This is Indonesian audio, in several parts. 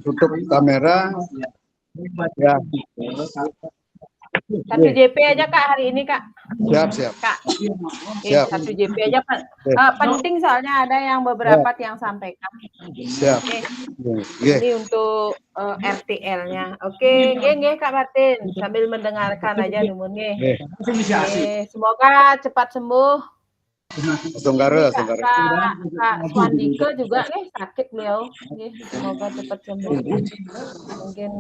tutup kamera. Ya. 1 JP aja Kak hari ini Kak. Siap. Kak. Siap. 1 JP aja Pak. Penting soalnya ada yang beberapa yang sampaikan. Siap. Ini untuk RTL-nya. Oke, nggih Kak Martin, sambil mendengarkan aja numun nggih. Semoga cepat sembuh. Kak Swandike juga nih sakit beliau. Semoga cepat sembuh. Mungkin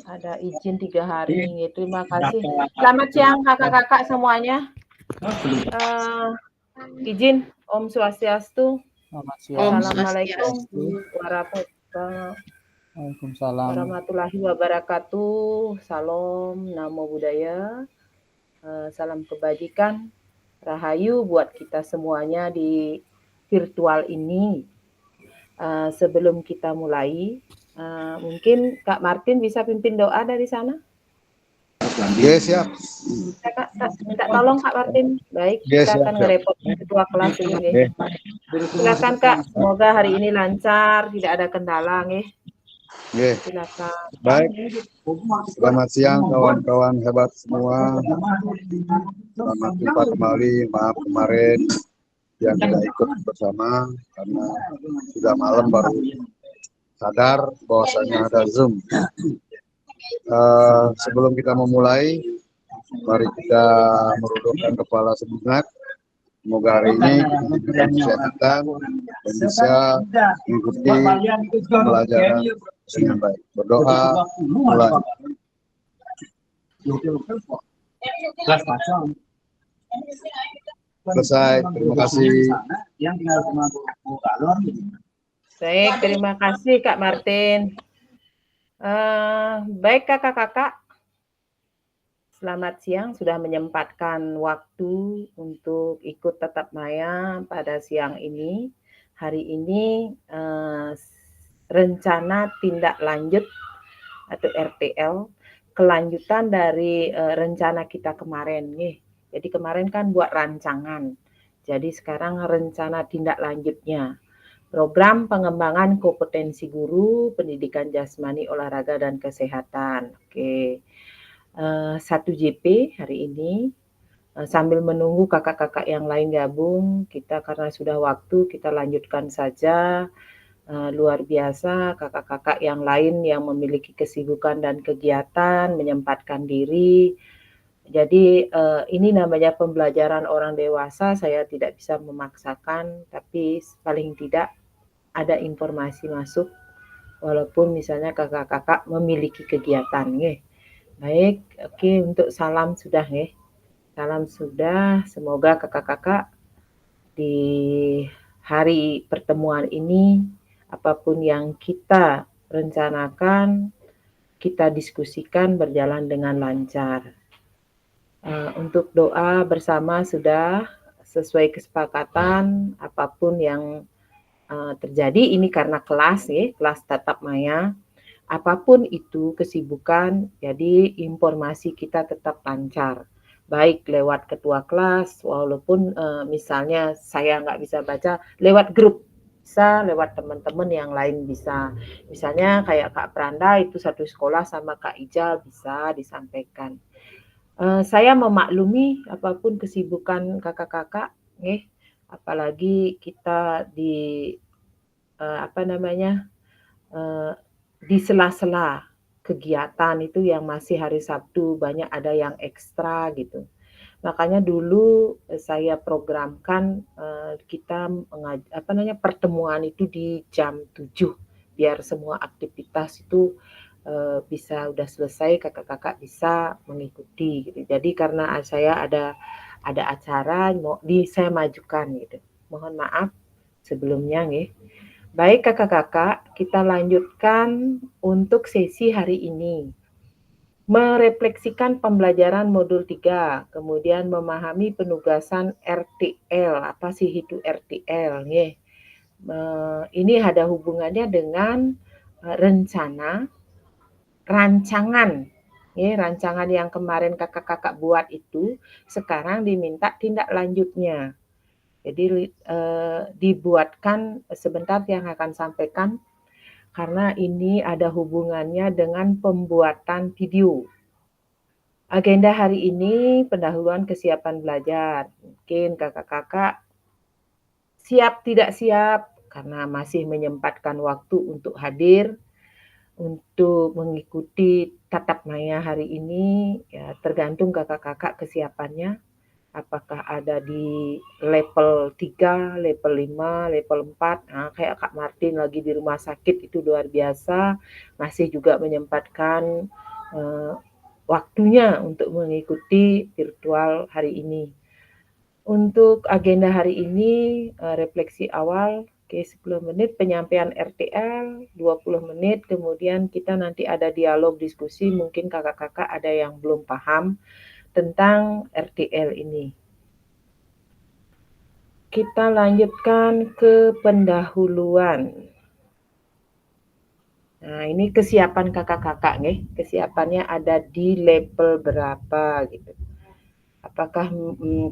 ada izin 3 hari. Terima kasih. Selamat siang kakak-kakak semuanya. Izin Om Swastiastu. Assalamualaikum warahmatullahi wabarakatuh. Salam, namo buddhaya. Salam kebajikan. Rahayu buat kita semuanya di virtual ini. Sebelum kita mulai, mungkin Kak Martin bisa pimpin doa dari sana? Siap. Kak, minta tolong Kak Martin. Baik, kita akan ngerepotkan ketua kelas dulu nih. Silakan Kak, semoga hari ini lancar, tidak ada kendala nih. Silakan. Baik. Selamat siang kawan-kawan hebat semua. Selamat jumpa kembali. Maaf kemarin yang tidak ikut bersama karena sudah malam baru sadar bahwasanya ada Zoom. Sebelum kita memulai, mari kita merundukkan kepala sejenak. Semoga hari ini kita diberikan kesehatan dan bisa mengikuti pelajaran dengan baik. Berdoa mulai. Selesai. Terima kasih. Baik, terima kasih Kak Martin. Baik kakak-kakak, selamat siang, sudah menyempatkan waktu untuk ikut tatap maya pada siang ini. Hari ini rencana tindak lanjut atau RTL, kelanjutan dari rencana kita kemarin nih. Jadi kemarin kan buat rancangan, jadi sekarang rencana tindak lanjutnya. Program pengembangan kompetensi guru, pendidikan jasmani, olahraga, dan kesehatan. Oke, 1 JP hari ini. Sambil menunggu kakak-kakak yang lain gabung, kita karena sudah waktu, kita lanjutkan saja. Luar biasa kakak-kakak yang lain yang memiliki kesibukan dan kegiatan, menyempatkan diri. Jadi ini namanya pembelajaran orang dewasa, saya tidak bisa memaksakan, tapi paling tidak ada informasi masuk, walaupun misalnya kakak-kakak memiliki kegiatan. Baik, oke, untuk salam sudah salam sudah, semoga kakak-kakak di hari pertemuan ini, apapun yang kita rencanakan, kita diskusikan berjalan dengan lancar. Untuk doa bersama sudah sesuai kesepakatan, apapun yang terjadi ini karena kelas kelas tatap maya, apapun itu kesibukan, jadi informasi kita tetap lancar. Baik lewat ketua kelas, walaupun misalnya saya nggak bisa baca, lewat grup bisa, lewat teman-teman yang lain bisa. Misalnya kayak Kak Pranda itu satu sekolah sama Kak Ija bisa disampaikan. Saya memaklumi apapun kesibukan kakak-kakak, apalagi kita di di sela-sela kegiatan itu yang masih hari Sabtu banyak ada yang ekstra gitu. Makanya dulu saya programkan kita pertemuan itu di jam 7 biar semua aktivitas itu bisa udah selesai, kakak-kakak bisa mengikuti gitu. Jadi karena saya ada acara saya majukan gitu. Mohon maaf sebelumnya Baik kakak-kakak, kita lanjutkan untuk sesi hari ini. Merefleksikan pembelajaran modul 3, kemudian memahami penugasan RTL. Apa sih itu RTL? Ini ada hubungannya dengan rancangan yang kemarin kakak-kakak buat itu, sekarang diminta tindak lanjutnya. Jadi dibuatkan sebentar yang akan sampaikan. karena ini ada hubungannya dengan pembuatan video. Agenda hari ini pendahuluan kesiapan belajar. Mungkin kakak-kakak siap tidak siap karena masih menyempatkan waktu untuk hadir, untuk mengikuti tatap maya hari ini, ya tergantung kakak-kakak kesiapannya. Apakah ada di level 3, level 5, level 4, nah, kayak Kak Martin lagi di rumah sakit itu luar biasa, masih juga menyempatkan waktunya untuk mengikuti virtual hari ini. Untuk agenda hari ini, refleksi awal, 10 menit, penyampaian RTL, 20 menit, kemudian kita nanti ada dialog diskusi, mungkin kakak-kakak ada yang belum paham tentang RTL ini. Kita lanjutkan ke pendahuluan. Nah, ini kesiapan kakak-kakak nih. Kesiapannya ada di level berapa gitu. Apakah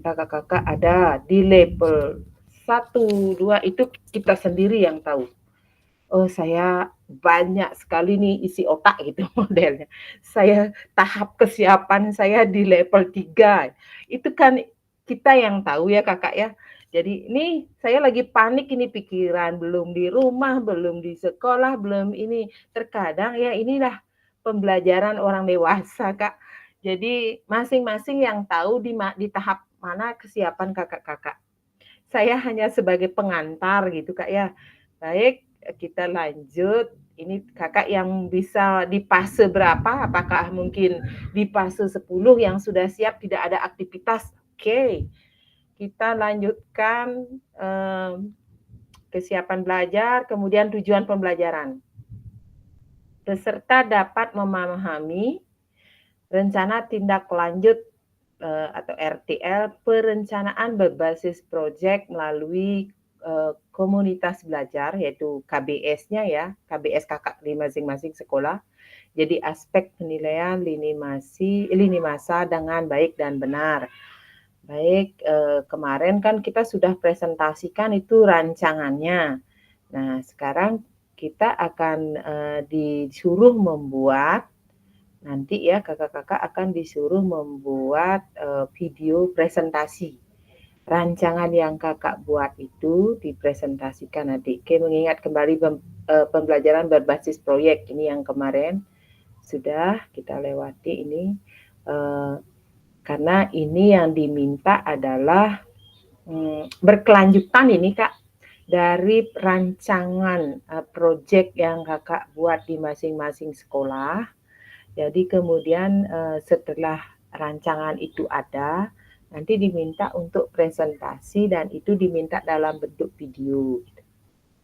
kakak-kakak ada di level 1, 2, itu kita sendiri yang tahu. Oh, saya banyak sekali nih isi otak gitu modelnya. Saya tahap kesiapan saya di level 3. Itu kan kita yang tahu ya Kakak ya. Jadi ini saya lagi panik ini pikiran, belum di rumah, belum di sekolah, belum ini. Terkadang ya inilah pembelajaran orang dewasa, Kak. Jadi masing-masing yang tahu di tahap mana kesiapan kakak-kakak. Saya hanya sebagai pengantar gitu Kak ya. Baik, kita lanjut. Ini Kakak yang bisa di fase berapa? Apakah mungkin di fase 10 yang sudah siap tidak ada aktivitas? Oke. Kita lanjutkan kesiapan belajar, kemudian tujuan pembelajaran. Peserta dapat memahami rencana tindak lanjut atau RTL, perencanaan berbasis proyek melalui komunitas belajar, yaitu KBS-nya ya, KBS kakak di masing-masing sekolah. Jadi aspek penilaian lini masa dengan baik dan benar. Baik, kemarin kan kita sudah presentasikan itu rancangannya. Nah, sekarang kita akan disuruh membuat, nanti ya kakak-kakak akan disuruh membuat video presentasi. Rancangan yang kakak buat itu dipresentasikan nanti. Oke, mengingat kembali pembelajaran berbasis proyek ini yang kemarin sudah kita lewati ini. Karena ini yang diminta adalah berkelanjutan ini Kak, dari rancangan proyek yang kakak buat di masing-masing sekolah. Jadi kemudian setelah rancangan itu ada, nanti diminta untuk presentasi dan itu diminta dalam bentuk video.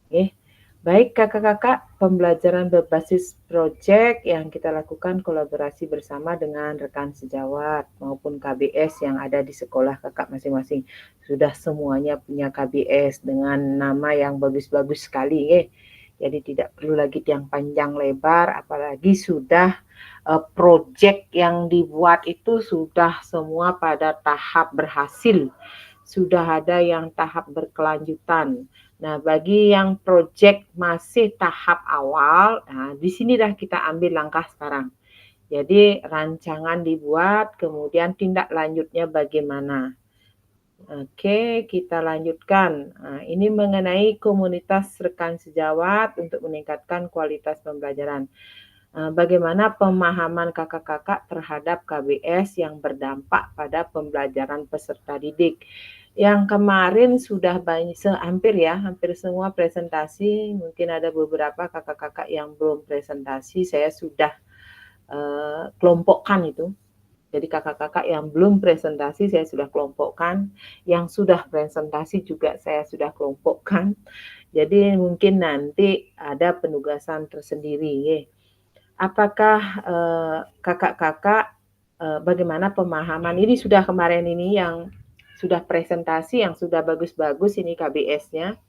Oke. Baik kakak-kakak, pembelajaran berbasis proyek yang kita lakukan kolaborasi bersama dengan rekan sejawat maupun KBS yang ada di sekolah kakak masing-masing. Sudah semuanya punya KBS dengan nama yang bagus-bagus sekali ya. Jadi tidak perlu lagi yang panjang lebar, apalagi sudah proyek yang dibuat itu sudah semua pada tahap berhasil. Sudah ada yang tahap berkelanjutan. Nah, bagi yang proyek masih tahap awal, nah di sini dah kita ambil langkah sekarang. Jadi rancangan dibuat, kemudian tindak lanjutnya bagaimana. Oke, kita lanjutkan. Nah, ini mengenai komunitas rekan sejawat untuk meningkatkan kualitas pembelajaran. Bagaimana pemahaman kakak-kakak terhadap KBS yang berdampak pada pembelajaran peserta didik. Yang kemarin sudah banyak, hampir semua presentasi, mungkin ada beberapa kakak-kakak yang belum presentasi, saya sudah kelompokkan itu. Jadi kakak-kakak yang belum presentasi saya sudah kelompokkan, yang sudah presentasi juga saya sudah kelompokkan. Jadi mungkin nanti ada penugasan tersendiri ya. Apakah kakak-kakak bagaimana pemahaman ini sudah kemarin ini yang sudah presentasi yang sudah bagus-bagus ini KBS-nya.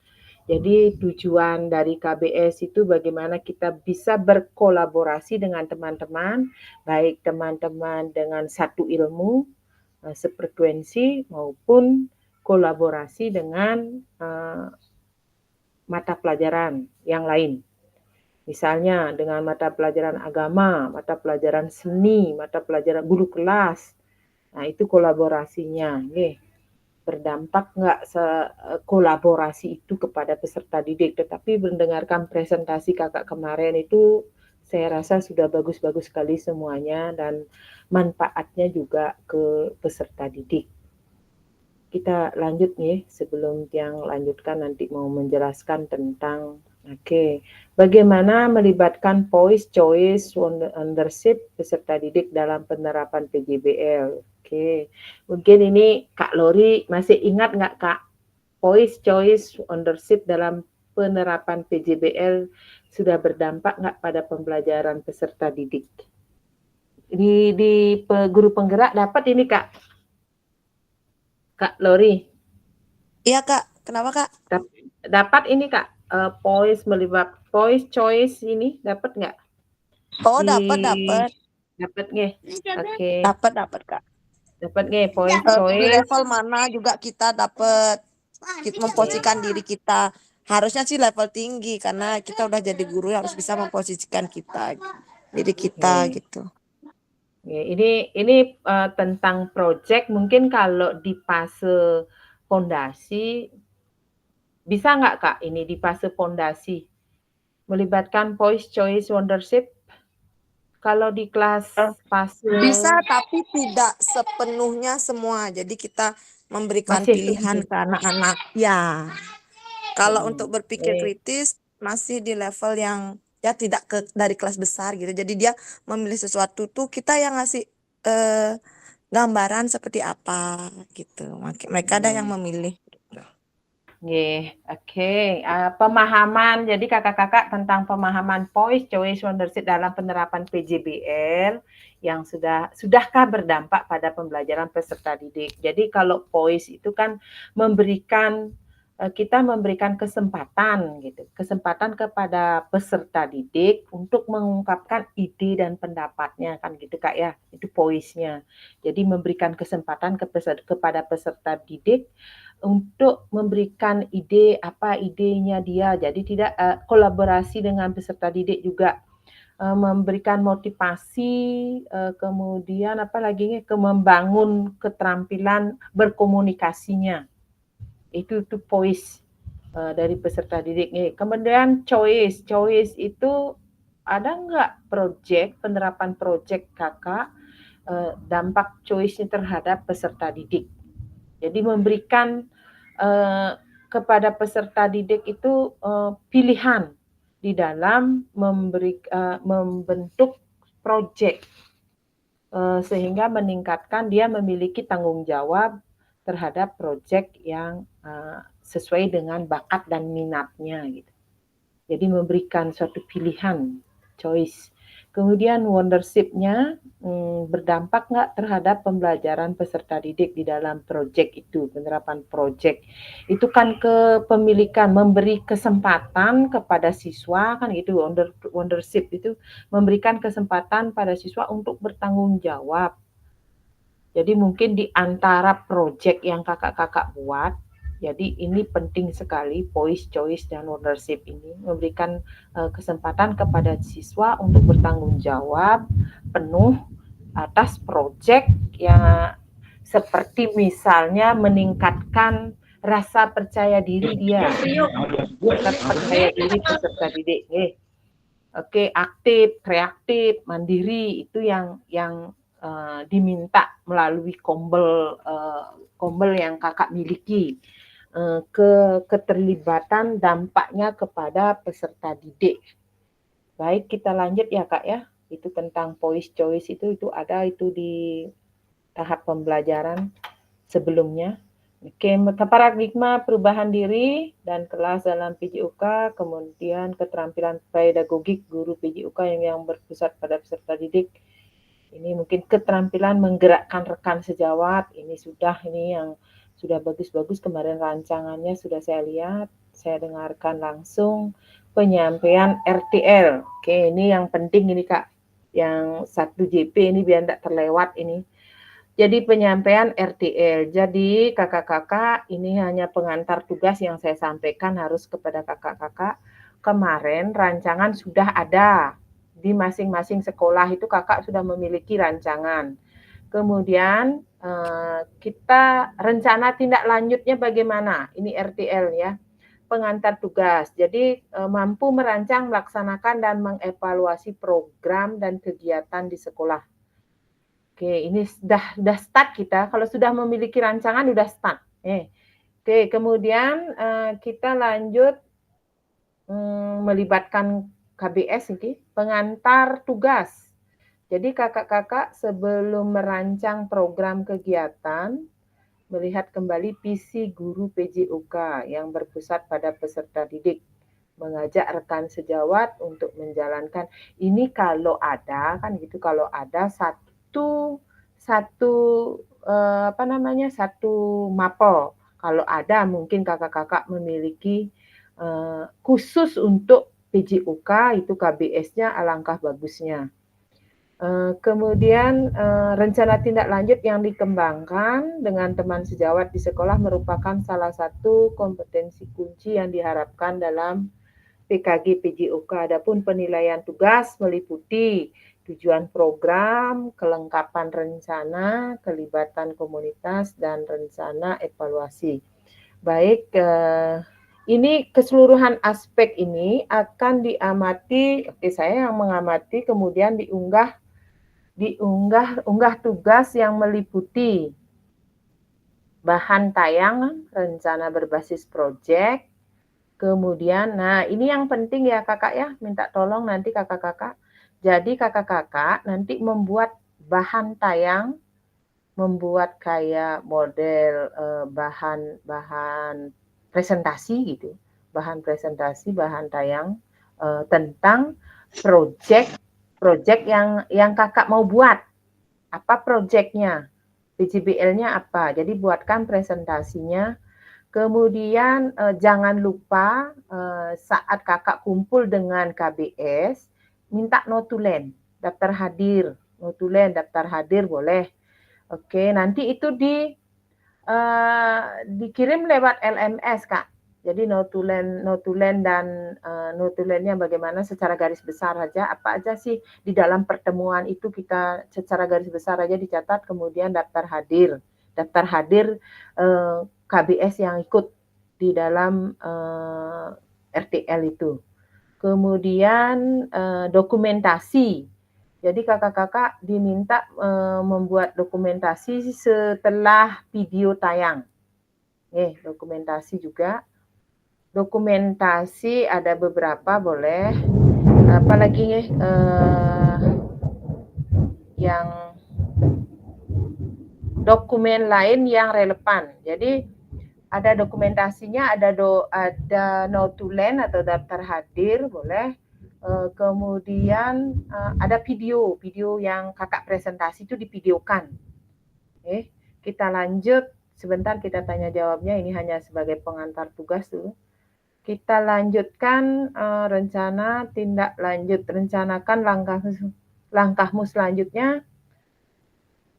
Jadi tujuan dari KBS itu bagaimana kita bisa berkolaborasi dengan teman-teman, baik teman-teman dengan satu ilmu, sefrekuensi maupun kolaborasi dengan mata pelajaran yang lain. Misalnya dengan mata pelajaran agama, mata pelajaran seni, mata pelajaran guru kelas. Nah, itu kolaborasinya, nggih. Berdampak nggak kolaborasi itu kepada peserta didik, tetapi mendengarkan presentasi Kakak kemarin itu saya rasa sudah bagus-bagus sekali semuanya dan manfaatnya juga ke peserta didik. Kita lanjut nih sebelum Tiang lanjutkan nanti mau menjelaskan tentang bagaimana melibatkan voice, choice, ownership peserta didik dalam penerapan PJBL. Mungkin ini Kak Lori masih ingat nggak Kak? Voice, choice, ownership dalam penerapan PJBL sudah berdampak nggak pada pembelajaran peserta didik? Di guru penggerak dapat ini Kak Lori? Iya Kak, kenapa Kak? Dapat ini Kak, voice choice ini dapat nggak? Oh dapat. Dapat nggih. Oke. Dapat Kak. Dapat nggih voice Di choice. level mana juga kita dapat memposisikan diri kita. Harusnya sih level tinggi karena kita udah jadi guru harus bisa memposisikan diri kita gitu. Ini tentang project mungkin kalau di fase fondasi bisa nggak Kak ini di fase fondasi melibatkan voice choice ownership kalau di kelas fase bisa tapi tidak sepenuhnya semua. Jadi kita memberikan pilihan ke anak-anak ya. Kalau untuk berpikir kritis masih di level yang ya tidak dari kelas besar gitu. Jadi dia memilih sesuatu tuh kita yang ngasih gambaran seperti apa gitu. Mereka ada yang memilih. Pemahaman, jadi kakak-kakak tentang pemahaman voice choice ownership dalam penerapan PJBL yang sudahkah berdampak pada pembelajaran peserta didik. Jadi kalau voice itu kan kita memberikan kesempatan kepada peserta didik untuk mengungkapkan ide dan pendapatnya kan gitu Kak ya, itu voice-nya. Jadi memberikan kesempatan kepada peserta didik untuk memberikan ide apa idenya dia. Jadi tidak kolaborasi dengan peserta didik juga memberikan motivasi kemudian membangun keterampilan berkomunikasinya. Itu voice dari peserta didik. Kemudian choice itu ada nggak penerapan project kakak dampak choice-nya terhadap peserta didik. Jadi memberikan kepada peserta didik itu pilihan di dalam membentuk project sehingga meningkatkan dia memiliki tanggung jawab terhadap project yang sesuai dengan bakat dan minatnya gitu. Jadi memberikan suatu pilihan, choice. Kemudian ownership-nya berdampak nggak terhadap pembelajaran peserta didik di dalam project itu, penerapan project. Itu kan kepemilikan, memberi kesempatan kepada siswa kan gitu, ownership itu memberikan kesempatan pada siswa untuk bertanggung jawab. Jadi mungkin di antara project yang kakak-kakak buat, jadi ini penting sekali voice, choice, dan ownership ini memberikan kesempatan kepada siswa untuk bertanggung jawab penuh atas project yang seperti misalnya meningkatkan rasa percaya diri dia, rasa percaya diri peserta didik. Aktif, kreatif, mandiri itu yang diminta melalui kombel yang kakak miliki. Keterlibatan dampaknya kepada peserta didik. Baik, kita lanjut ya Kak ya. Itu tentang voice choice itu ada itu di tahap pembelajaran sebelumnya. Paradigma perubahan diri dan kelas dalam PJUK, kemudian keterampilan pedagogik guru PJUK yang berpusat pada peserta didik. Ini mungkin keterampilan menggerakkan rekan sejawat, ini yang sudah bagus-bagus kemarin rancangannya sudah saya lihat, saya dengarkan langsung penyampaian RTL. Ini yang penting ini Kak, yang 1 JP ini biar tidak terlewat ini. Jadi penyampaian RTL. Jadi kakak-kakak ini hanya pengantar tugas yang saya sampaikan harus kepada kakak-kakak. kemarin rancangan sudah ada di masing-masing sekolah, itu kakak sudah memiliki rancangan. Kemudian kita rencana tindak lanjutnya bagaimana? Ini RTL ya, pengantar tugas. Jadi mampu merancang, melaksanakan, dan mengevaluasi program dan kegiatan di sekolah. Oke, ini sudah start kita. Kalau sudah memiliki rancangan, sudah start. Oke, kemudian kita lanjut melibatkan KBS ini, pengantar tugas. Jadi kakak-kakak sebelum merancang program kegiatan, melihat kembali visi guru PJOK yang berpusat pada peserta didik, mengajak rekan sejawat untuk menjalankan. Ini kalau ada kan gitu, kalau ada satu mapel. Kalau ada mungkin kakak-kakak memiliki khusus untuk PJOK, itu KBS-nya alangkah bagusnya. Kemudian rencana tindak lanjut yang dikembangkan dengan teman sejawat di sekolah merupakan salah satu kompetensi kunci yang diharapkan dalam PKG PJOK. Adapun penilaian tugas meliputi tujuan program, kelengkapan rencana, kelibatan komunitas, dan rencana evaluasi. Baik, ini keseluruhan aspek ini akan diamati, saya yang mengamati, kemudian diunggah tugas yang meliputi bahan tayang, rencana berbasis proyek, kemudian, nah ini yang penting ya kakak ya, minta tolong nanti kakak-kakak. Jadi kakak-kakak nanti membuat bahan tayang, membuat kayak model bahan presentasi gitu, bahan presentasi, bahan tayang tentang proyek yang kakak mau buat. Apa proyeknya? PJBL-nya apa? Jadi buatkan presentasinya. Kemudian jangan lupa saat kakak kumpul dengan KBS, minta notulen, daftar hadir, notulen, daftar hadir boleh. Oke, nanti itu dikirim lewat LMS, Kak. Jadi notulen dan notulennya bagaimana secara garis besar aja, apa aja sih di dalam pertemuan itu kita secara garis besar aja dicatat, kemudian daftar hadir KBS yang ikut di dalam RTL itu. Kemudian dokumentasi. Jadi kakak-kakak diminta membuat dokumentasi setelah video tayang. Dokumentasi juga. Dokumentasi ada beberapa boleh. Apalagi yang dokumen lain yang relevan. Jadi ada dokumentasinya, ada notulen atau daftar hadir boleh. Kemudian ada video yang kakak presentasi itu divideokan. Kita lanjut sebentar, kita tanya jawabnya, ini hanya sebagai pengantar tugas dulu. Kita lanjutkan rencana tindak lanjut, rencanakan langkahmu selanjutnya.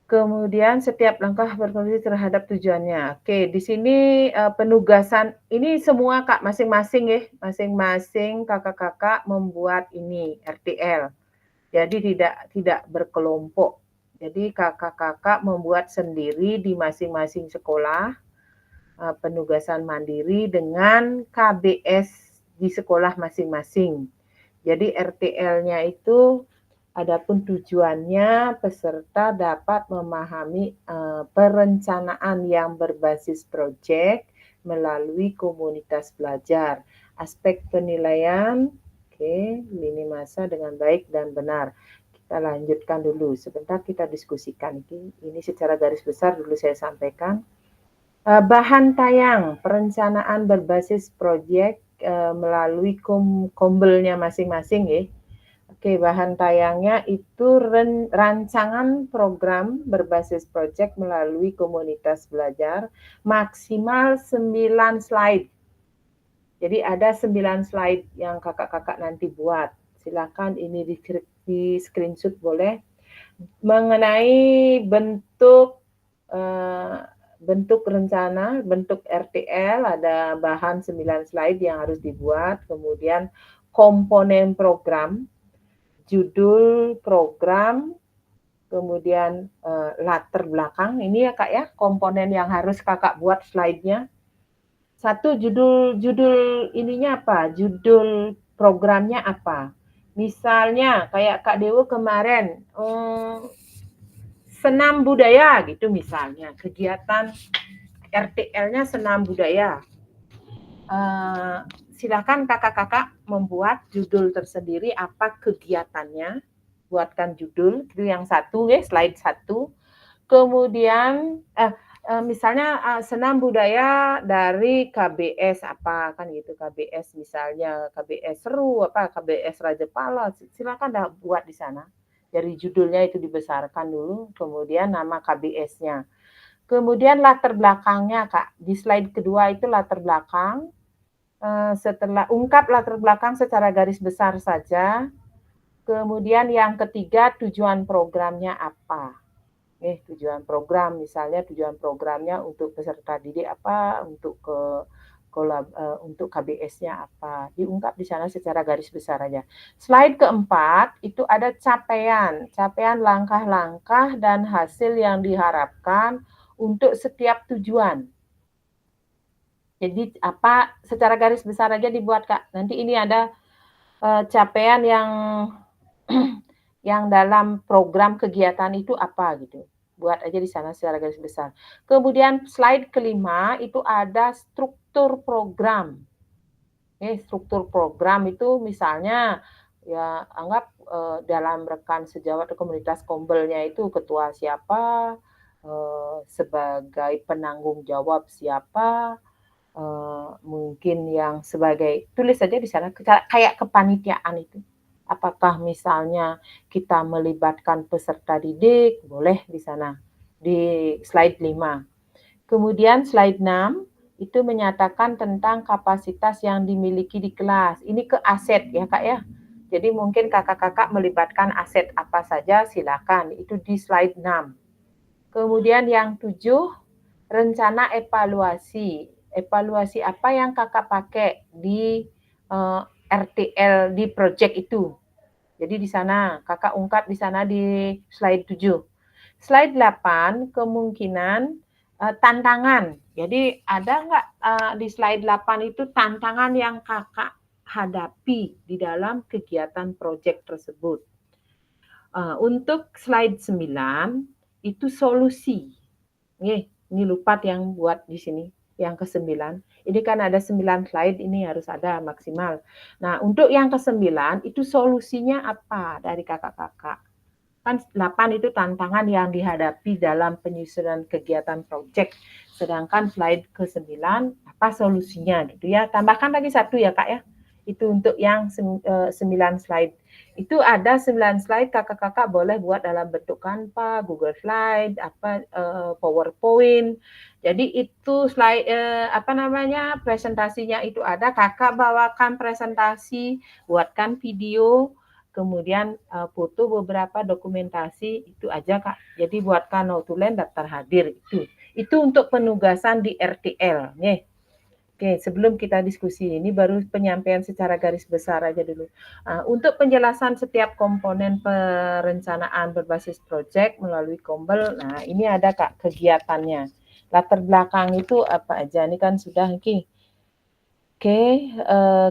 Kemudian setiap langkah berkontribusi terhadap tujuannya. Oke, di sini penugasan ini semua Kak masing-masing ya, masing-masing kakak-kakak membuat ini RTL. Jadi tidak berkelompok. Jadi kakak-kakak membuat sendiri di masing-masing sekolah, penugasan mandiri dengan KBS di sekolah masing-masing. Jadi RTL-nya itu adapun tujuannya peserta dapat memahami perencanaan yang berbasis proyek melalui komunitas belajar. Aspek penilaian, lini masa dengan baik dan benar. Kita lanjutkan dulu. Sebentar kita diskusikan. Ini secara garis besar dulu saya sampaikan. Bahan tayang, perencanaan berbasis proyek melalui kombelnya masing-masing ya. Oke, bahan tayangnya itu rancangan program berbasis proyek melalui komunitas belajar, maksimal 9 slide. Jadi ada 9 slide yang kakak-kakak nanti buat. Silakan ini di screenshot boleh. Mengenai bentuk bentuk rencana, bentuk RTL, ada bahan 9 slide yang harus dibuat, kemudian komponen program, judul program, kemudian latar belakang. Ini ya Kak ya, komponen yang harus Kakak buat slide-nya. Satu, judul ininya apa? Judul programnya apa? Misalnya kayak Kak Dewo kemarin, senam budaya gitu misalnya, kegiatan RTL-nya senam budaya. Silakan kakak-kakak membuat judul tersendiri apa kegiatannya, buatkan judul itu yang satu ya, slide 1. Kemudian misalnya senam budaya dari KBS apa kan gitu, KBS misalnya KBS Seru apa KBS Rajapala, silakan dah buat di sana. Dari judulnya itu dibesarkan dulu, kemudian nama KBS-nya. Kemudian latar belakangnya Kak, di slide kedua itu latar belakang. Setelah ungkap latar belakang secara garis besar saja. Kemudian yang ketiga, tujuan programnya apa? Tujuan program, misalnya tujuan programnya untuk peserta didik apa, untuk untuk KBS-nya apa, diungkap di sana secara garis besar aja. Slide keempat itu ada capaian langkah-langkah dan hasil yang diharapkan untuk setiap tujuan. Jadi apa secara garis besar aja dibuat Kak. Nanti ini ada capaian yang dalam program kegiatan itu apa gitu. Buat aja di sana secara garis besar. Kemudian slide kelima itu ada struktur program. Struktur program itu misalnya ya anggap dalam rekan sejawat komunitas Kombelnya itu ketua siapa, sebagai penanggung jawab siapa, mungkin yang sebagai tulis saja di sana kayak kepanitiaan itu. Apakah misalnya kita melibatkan peserta didik, boleh di sana, di slide 5. Kemudian slide 6, itu menyatakan tentang kapasitas yang dimiliki di kelas. Ini ke aset ya Kak ya. Jadi mungkin kakak-kakak melibatkan aset apa saja, silakan. Itu di slide 6. Kemudian yang 7, rencana evaluasi. Evaluasi apa yang kakak pakai di RTL di project itu. Jadi di sana, kakak ungkap di sana di slide 7. Slide 8, kemungkinan tantangan. Jadi ada nggak di slide 8 itu tantangan yang kakak hadapi di dalam kegiatan proyek tersebut. Untuk slide 9, itu solusi. Ini lupat yang buat di sini. Yang ke-9, ini kan ada 9 slide, ini harus ada maksimal. Nah, untuk yang ke-9, itu solusinya apa dari kakak-kakak? Kan 8 itu tantangan yang dihadapi dalam penyusunan kegiatan proyek. Sedangkan slide ke-9, apa solusinya gitu ya. Tambahkan lagi 1 ya Kak ya. Itu untuk yang 9 slide. Itu ada 9 slide, kakak-kakak boleh buat dalam bentuk Canva, Google Slide, PowerPoint. Jadi itu slide presentasinya itu ada, kakak bawakan presentasi, buatkan video, kemudian foto beberapa dokumentasi, itu aja Kak. Jadi buatkan notulen daftar hadir itu. Itu untuk penugasan di RTL, nih. Oke, sebelum kita diskusi ini baru penyampaian secara garis besar aja dulu. Untuk penjelasan setiap komponen perencanaan berbasis proyek melalui Kombel, nah ini ada Kak kegiatannya. Latar belakang itu apa aja? Ini kan sudah Ki. Oke,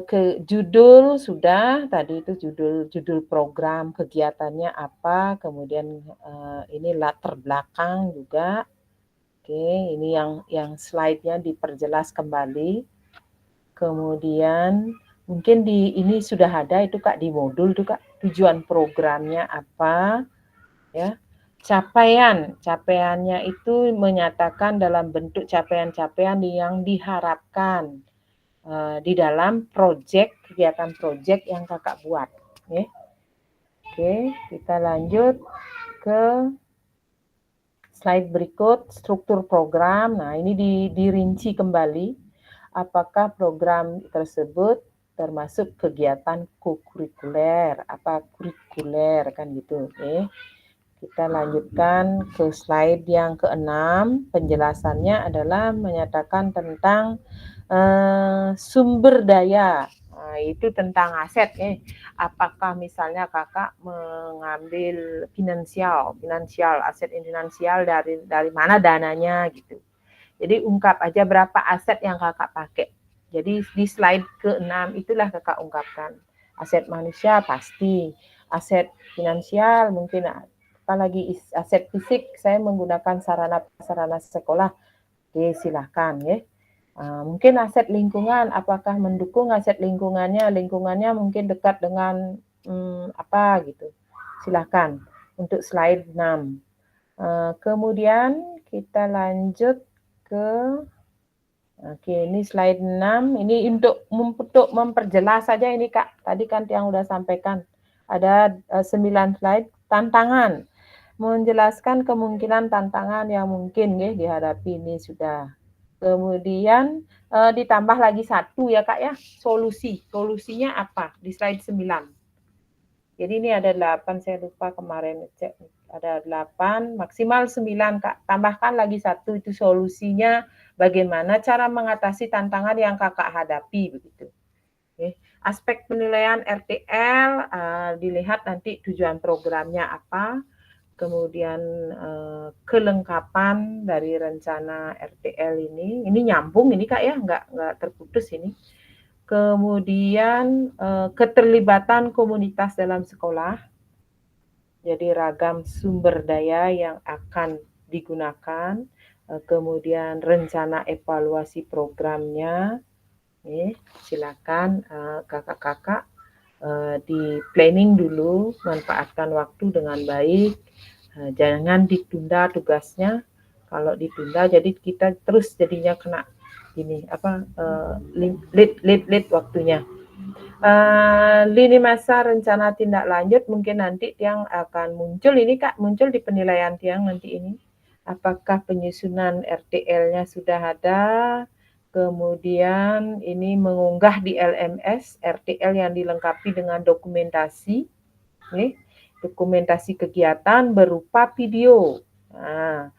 ke judul sudah, tadi itu judul program kegiatannya apa, kemudian ini latar belakang juga. Oke, ini yang slide-nya diperjelas kembali. Kemudian mungkin ini sudah ada itu Kak di modul tuh Kak, tujuan programnya apa, ya. Capaiannya itu menyatakan dalam bentuk capaian-capaian yang diharapkan di dalam kegiatan proyek yang kakak buat. Oke, kita lanjut ke slide berikut, struktur program. Nah, ini dirinci kembali apakah program tersebut termasuk kegiatan kurikuler, apa kurikuler kan gitu. Kita lanjutkan ke slide yang ke-6. Penjelasannya adalah menyatakan tentang sumber daya. Nah, itu tentang aset. Apakah misalnya kakak mengambil finansial, aset finansial dari mana dananya gitu. Jadi ungkap aja berapa aset yang kakak pakai. Jadi di slide ke-6 itulah kakak ungkapkan. Aset manusia pasti, aset finansial mungkin, apalagi aset fisik saya menggunakan sarana sekolah. Oke, silahkan ya. Mungkin aset lingkungan, apakah mendukung aset lingkungannya mungkin dekat dengan apa gitu. Silahkan untuk slide 6. Kemudian kita lanjut ke oke, ini slide 6. Ini untuk memperjelas saja ini Kak. Tadi kan yang udah sampaikan. Ada 9 slide tantangan. Menjelaskan kemungkinan tantangan yang mungkin ya dihadapi ini sudah. Kemudian ditambah lagi satu ya Kak ya, solusi. Solusinya apa? Di slide 9. Jadi ini ada 8, saya lupa kemarin cek. Ada 8, maksimal 9 Kak. Tambahkan lagi satu, itu solusinya bagaimana cara mengatasi tantangan yang kakak hadapi begitu. Oke. Aspek penilaian RTL dilihat nanti tujuan programnya apa, kemudian kelengkapan dari rencana RTL ini nyambung ini Kak ya, nggak terputus ini. Kemudian keterlibatan komunitas dalam sekolah, jadi ragam sumber daya yang akan digunakan, kemudian rencana evaluasi programnya. Silakan kakak-kakak di planning dulu, manfaatkan waktu dengan baik, jangan ditunda tugasnya. Kalau ditunda jadi kita terus jadinya kena ini apa lead waktunya. Lini masa rencana tindak lanjut mungkin nanti yang akan muncul ini Kak, muncul di penilaian tiang nanti ini. Apakah penyusunan RTL-nya sudah ada, kemudian ini mengunggah di LMS RTL yang dilengkapi dengan dokumentasi, dokumentasi kegiatan berupa video. Nah,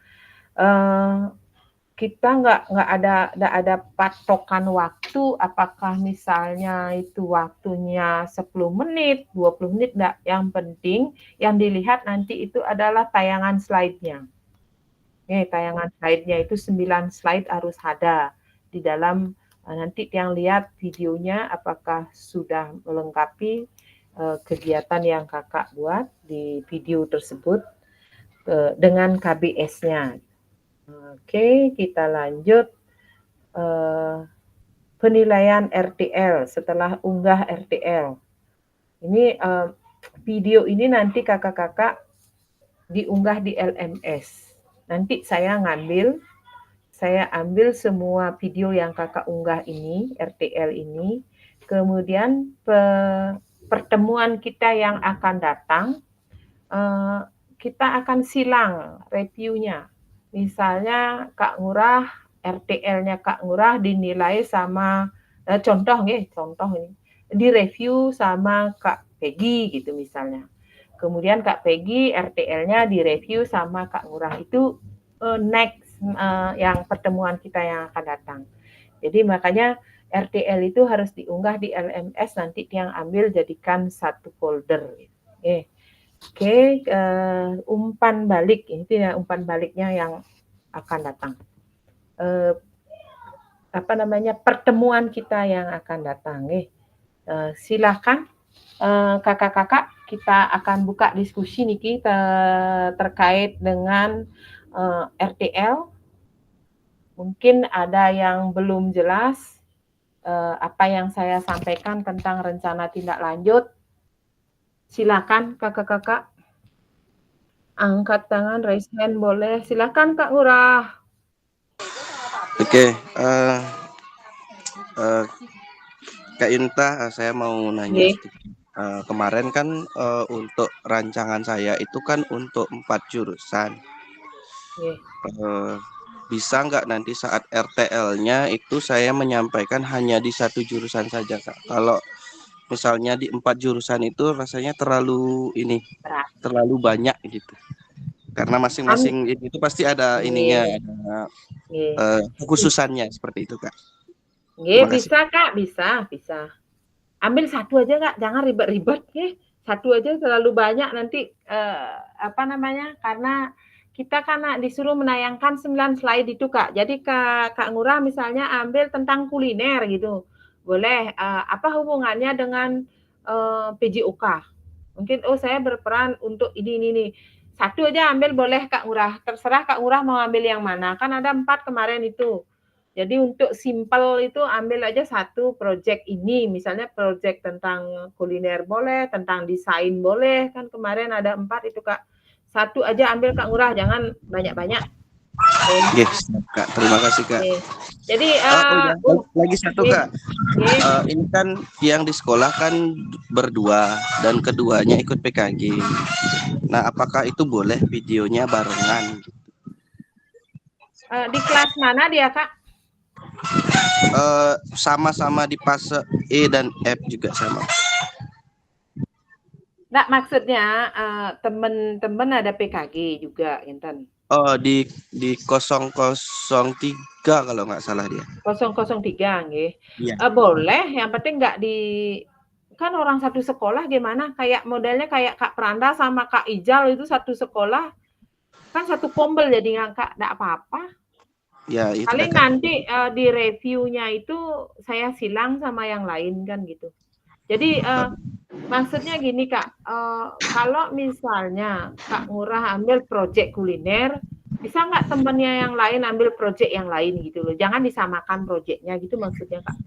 kita nggak ada patokan waktu, apakah misalnya itu waktunya 10 menit, 20 menit, enggak. Yang penting yang dilihat nanti itu adalah tayangan slide-nya. Tayangan slide-nya itu 9 slide harus ada di dalam, nanti yang lihat videonya apakah sudah melengkapi kegiatan yang kakak buat di video tersebut dengan KBS-nya. Oke, kita lanjut penilaian RTL setelah unggah RTL. Ini video ini nanti kakak-kakak diunggah di LMS. Nanti saya ambil semua video yang kakak unggah ini, RTL ini, kemudian pertemuan kita yang akan datang, kita akan silang reviewnya. Misalnya Kak Ngurah, RTL-nya Kak Ngurah dinilai sama, contoh ini, direview sama Kak Peggy gitu misalnya. Kemudian Kak Peggy, RTL-nya direview sama Kak Ngurah. Itu next yang pertemuan kita yang akan datang. Jadi makanya RTL itu harus diunggah di LMS, nanti yang ambil jadikan satu folder. Oke, umpan balik, ini umpan baliknya yang akan datang. Pertemuan kita yang akan datang. Silakan kakak-kakak, kita akan buka diskusi niki terkait dengan RTL. Mungkin ada yang belum jelas apa yang saya sampaikan tentang rencana tindak lanjut. Silakan kakak-kakak, angkat tangan, raise hand boleh. Silakan Kak Ngurah. Oke, Kak Inta, saya mau nanya. Kemarin kan untuk rancangan saya itu kan untuk 4 jurusan. Bisa nggak nanti saat RTL-nya itu saya menyampaikan hanya di 1 jurusan saja, Kak? Kalau misalnya di 4 jurusan itu rasanya terlalu banyak gitu. Karena masing-masing itu pasti ada ininya, ada kekhususannya seperti itu, Kak. Terima kasih. Bisa Kak, bisa. Ambil satu aja Kak, jangan ribet-ribet satu aja terlalu banyak nanti karena kita kan disuruh menayangkan 9 slide itu Kak. Jadi Kak Ngurah misalnya ambil tentang kuliner gitu. Boleh, apa hubungannya dengan PJOK? Mungkin saya berperan untuk ini. Satu aja ambil boleh Kak Ngurah. Terserah Kak Ngurah mau ambil yang mana. Kan ada 4 kemarin itu. Jadi untuk simple itu ambil aja satu project ini. Misalnya project tentang kuliner boleh, tentang desain boleh. Kan kemarin ada 4 itu Kak. Satu aja ambil Kak Ngurah, jangan banyak-banyak. Yes, Kak. Terima kasih Kak. Jadi lagi satu Kak. Ini kan yang di sekolah kan berdua dan keduanya ikut PKG. Nah, apakah itu boleh videonya barengan? Di kelas mana dia Kak? Sama-sama di fase E dan F juga sama. Nah, maksudnya teman-teman ada PKG juga, Intan. Oh, di 003 kalau nggak salah dia. 003, nggih. Iya. Boleh, yang penting nggak kan orang satu sekolah gimana? Kayak modelnya kayak Kak Pranda sama Kak Ijal itu satu sekolah, kan satu pombel jadi nggak apa-apa. Ya, itu paling nanti di reviewnya itu saya silang sama yang lain kan gitu. Jadi maksudnya gini Kak, kalau misalnya Kak Ngurah ambil proyek kuliner, bisa nggak temennya yang lain ambil proyek yang lain gitu loh. Jangan disamakan proyeknya gitu maksudnya Kak.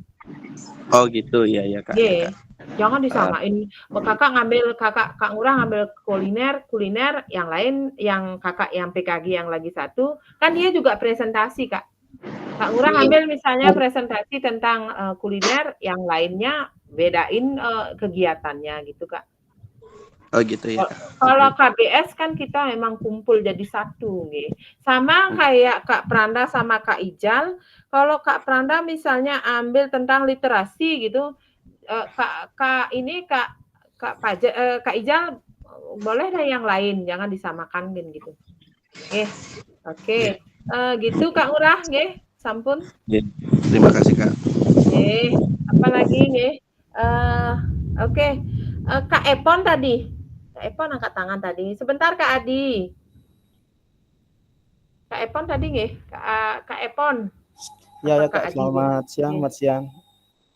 Oh gitu, ya Kak. Yeah. Jangan disamain. Kak Ngurah ngambil kuliner, yang lain yang kakak yang PKG yang lagi satu, kan dia juga presentasi Kak. Kak Ngurah ambil misalnya presentasi tentang kuliner, yang lainnya bedain kegiatannya gitu Kak. Oh gitu ya. Kalau KBS kan kita memang kumpul jadi satu, nih. Sama kayak Kak Pranda sama Kak Ijal. Kalau Kak Pranda misalnya ambil tentang literasi gitu, Kak Ijal boleh deh yang lain, jangan disamakan gitu. Oke. Gitu Kak Ngurah, nggih. Sampun. Terima kasih Kak. Apa lagi nggih? Oke. Kak Epon tadi. Kak Epon angkat tangan tadi. Sebentar Kak Adi. Kak Epon tadi nggih? Kak Epon. Ya Kak, selamat siang.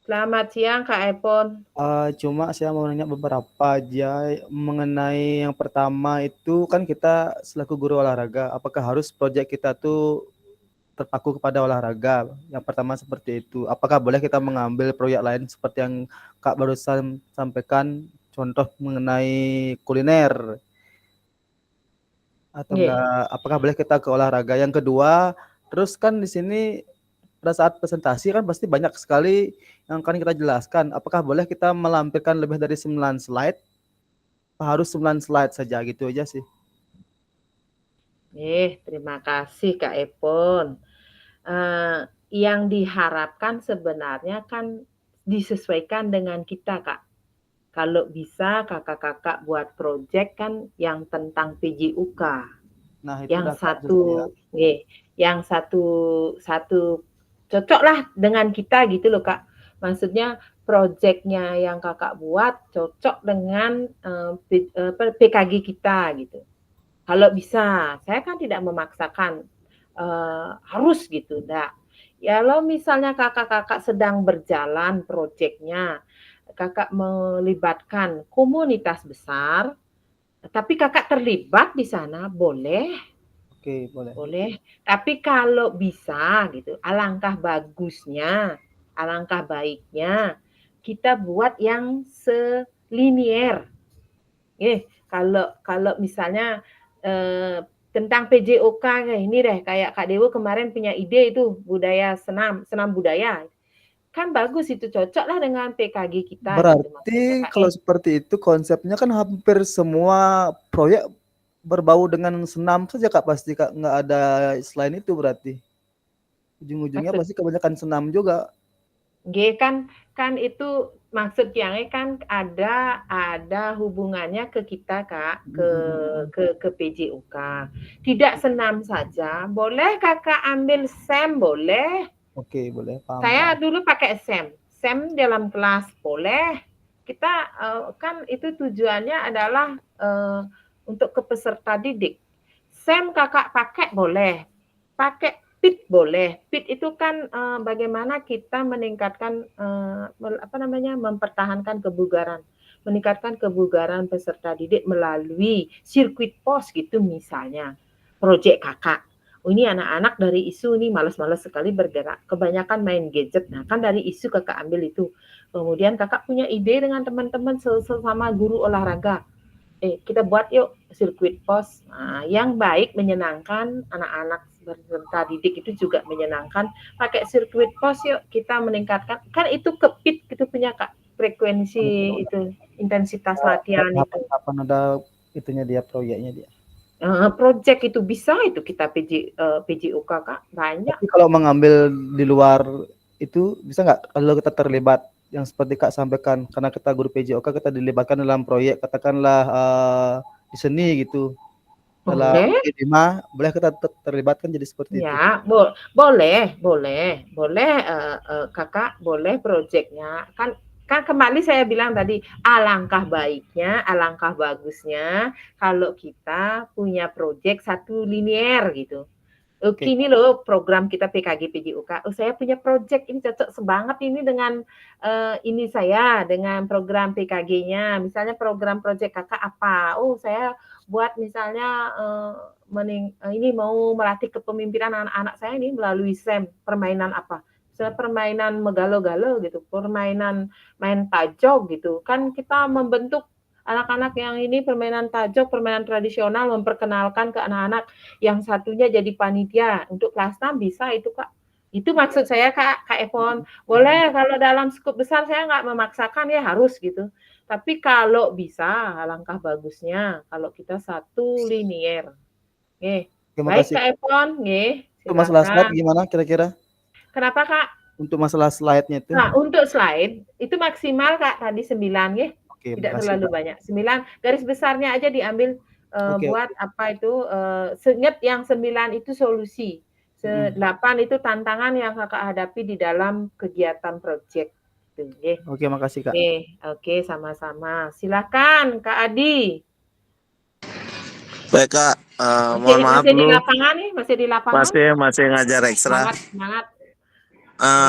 Selamat siang Kak Epon. Cuma saya mau nanya beberapa aja mengenai yang pertama itu kan kita selaku guru olahraga, apakah harus proyek kita tuh terpaku kepada olahraga? Yang pertama seperti itu. Apakah boleh kita mengambil proyek lain seperti yang Kak barusan sampaikan, contoh mengenai kuliner? Atau enggak, apakah boleh kita ke olahraga? Yang kedua, terus kan di sini pada saat presentasi kan pasti banyak sekali yang akan kita jelaskan. Apakah boleh kita melampirkan lebih dari 9 slide? Harus 9 slide saja, gitu aja sih. Terima kasih Kak Epon. Yang diharapkan sebenarnya kan disesuaikan dengan kita Kak. Kalau bisa kakak-kakak buat proyek kan yang tentang PJUK. Nah, itu yang satu cocok lah dengan kita gitu loh Kak. Maksudnya proyeknya yang kakak buat cocok dengan PKG kita gitu. Kalau bisa, saya kan tidak memaksakan harus gitu, enggak. Ya kalau misalnya kakak-kakak sedang berjalan proyeknya, kakak melibatkan komunitas besar, tapi kakak terlibat di sana, boleh. Oke, boleh. Boleh. Tapi kalau bisa gitu, alangkah bagusnya, alangkah baiknya kita buat yang selinier. Kalau misalnya tentang PJOK kayak ini deh, kayak Kak Dewo kemarin punya ide itu budaya senam budaya. Kan bagus itu, cocok lah dengan PKG kita. Berarti gitu, kalau seperti itu konsepnya kan hampir semua proyek berbau dengan senam saja Kak, pasti Kak, nggak ada selain itu berarti. Ujung-ujungnya pasti kebanyakan senam juga. Kan kan itu maksud yang kan ada hubungannya ke kita Kak, ke PJUK. Tidak senam saja, boleh Kakak ambil SEM boleh. Oke, boleh paham. Saya dulu pakai SEM dalam kelas boleh. Kita kan itu tujuannya adalah untuk ke peserta didik. SEM Kakak pakai boleh, pakai PIT boleh. PIT itu kan bagaimana kita meningkatkan mempertahankan kebugaran, meningkatkan kebugaran peserta didik melalui sirkuit pos gitu misalnya. Proyek Kakak. Oh, ini anak-anak dari isu ini malas-malas sekali bergerak, kebanyakan main gadget. Nah, kan dari isu Kakak ambil itu. Kemudian Kakak punya ide dengan teman-teman sesama guru olahraga. Kita buat yuk sirkuit pos yang baik, menyenangkan, anak-anak peserta didik itu juga menyenangkan. Pakai sirkuit pos yuk, kita meningkatkan, kan itu kepit gitu punya Kak, frekuensi itu, intensitas latihan itu. Kapan ada itunya dia, proyeknya dia. Project itu bisa itu kita PJUK Kak, banyak. Tapi kalau mengambil di luar itu bisa nggak kalau kita terlibat yang seperti Kak sampaikan, karena kita guru PJOK kita dilibatkan dalam proyek katakanlah di seni gitu. Dalam lima boleh kita terlibatkan jadi seperti itu. Ya, boleh Kakak, boleh proyeknya. Kan kembali saya bilang tadi, alangkah baiknya, alangkah bagusnya kalau kita punya proyek satu linier gitu. Ini loh program kita PKG PJUK. Saya punya proyek ini cocok banget ini dengan ini saya dengan program PKG-nya. Misalnya program proyek Kakak apa? Saya buat misalnya ini mau melatih kepemimpinan anak-anak saya ini melalui SEM. Permainan apa? Misalnya permainan megalo-galo gitu, permainan main tajok gitu. Kan kita membentuk anak-anak yang ini permainan tajok, permainan tradisional, memperkenalkan ke anak-anak, yang satunya jadi panitia untuk kelas 6 bisa itu Kak. Itu maksud saya Kak Evon. Boleh kalau dalam skup besar saya nggak memaksakan ya harus gitu. Tapi kalau bisa alangkah bagusnya kalau kita satu linier. Baik Kak Evon, Untuk masalah slide gimana kira-kira? Kenapa Kak? Untuk masalah slide-nya itu. Nah, untuk slide itu maksimal Kak tadi 9 nggih. Tidak terlalu banyak. 9 garis besarnya aja diambil buat apa itu ingat yang 9 itu solusi. 8 itu tantangan yang Kakak hadapi di dalam kegiatan proyek. Oke, makasih Kak. Oke, sama-sama. Silakan Kak Adi. Baik Kak, mohon maaf masih dulu. Di lapangan nih, masih di lapangan. Masih ngajar ekstra. Semangat.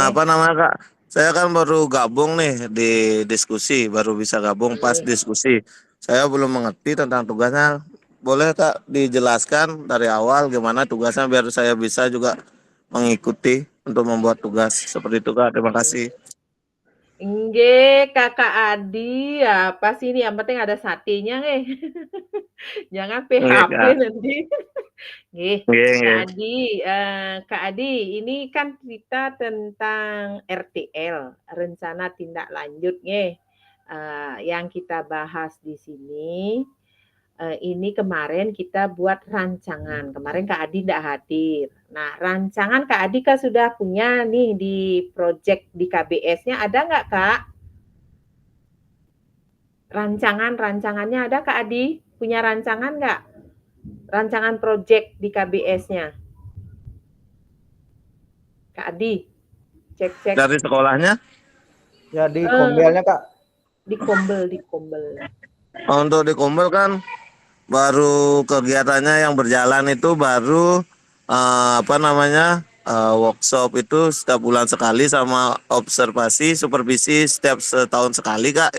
Apa namanya Kak? Saya kan baru gabung nih di diskusi, baru bisa gabung pas diskusi. Saya belum mengerti tentang tugasnya. Boleh Kak dijelaskan dari awal gimana tugasnya biar saya bisa juga mengikuti untuk membuat tugas seperti itu Kak. Terima kasih. Kakak Adi, apa sih ini yang penting ada satenya Jangan PHP nanti. Kak Adi, ini kan kita tentang RTL, rencana tindak lanjut yang kita bahas di sini. Ini kemarin kita buat rancangan. Kemarin Kak Adi tidak hadir. Nah, rancangan Kak Adi kan sudah punya nih di project di KBS-nya. Ada nggak Kak? Rancangannya ada Kak Adi? Punya rancangan nggak? Rancangan project di KBS-nya. Kak Adi, cek. Dari sekolahnya? Ya, di kombelnya Kak. Di kombel. Untuk di kombel kan baru kegiatannya yang berjalan itu baru workshop itu setiap bulan sekali sama observasi supervisi setiap setahun sekali Kak,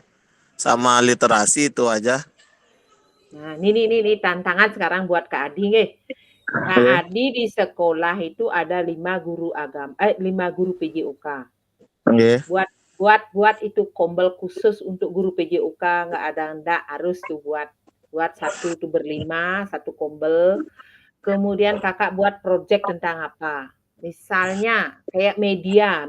sama literasi itu aja. Nah ini tantangan sekarang buat Kak Adi Kak Adi di sekolah itu ada 5 guru agama, 5 guru PJUK. Buat itu kombel khusus untuk guru PJUK, nggak harus tuh buat satu tuh berlima, satu kombel. Kemudian kakak buat project tentang apa? Misalnya kayak media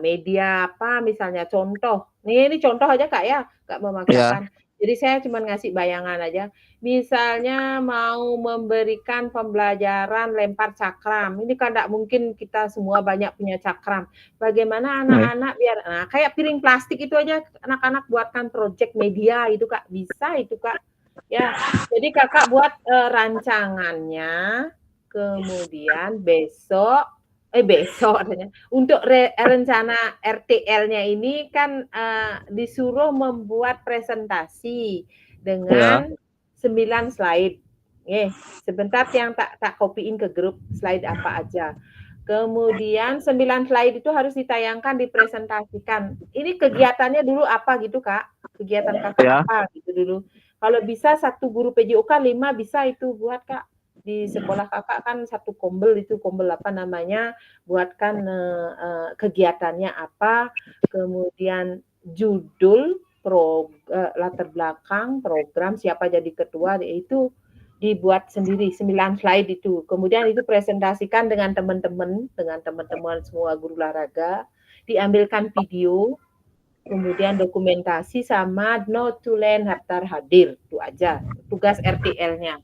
apa misalnya contoh. Ini contoh aja Kak ya, nggak memaksakan. Jadi saya cuma ngasih bayangan aja. Misalnya mau memberikan pembelajaran lempar cakram. Ini kan tidak mungkin kita semua banyak punya cakram. Bagaimana anak-anak biar, nah kayak piring plastik itu aja anak-anak buatkan project media itu Kak. Bisa itu Kak. Ya, jadi Kakak buat rancangannya, kemudian besok adanya. Untuk rencana RTL-nya ini kan disuruh membuat presentasi dengan 9 slide. Sebentar yang tak copyin ke grup slide apa aja. Kemudian 9 slide itu harus ditayangkan, dipresentasikan. Ini kegiatannya dulu apa gitu Kak? Kegiatan Kakak apa gitu dulu. Kalau bisa satu guru PJOK 5 bisa itu buat Kak. Di sekolah Kakak kan satu kombel itu, kombel apa namanya, buatkan kegiatannya apa, kemudian judul, latar belakang, program, siapa jadi ketua, itu dibuat sendiri 9 slide itu. Kemudian itu presentasikan dengan teman-teman semua guru olahraga, diambilkan video, kemudian dokumentasi sama note to land daftar hadir, itu aja tugas RTL-nya.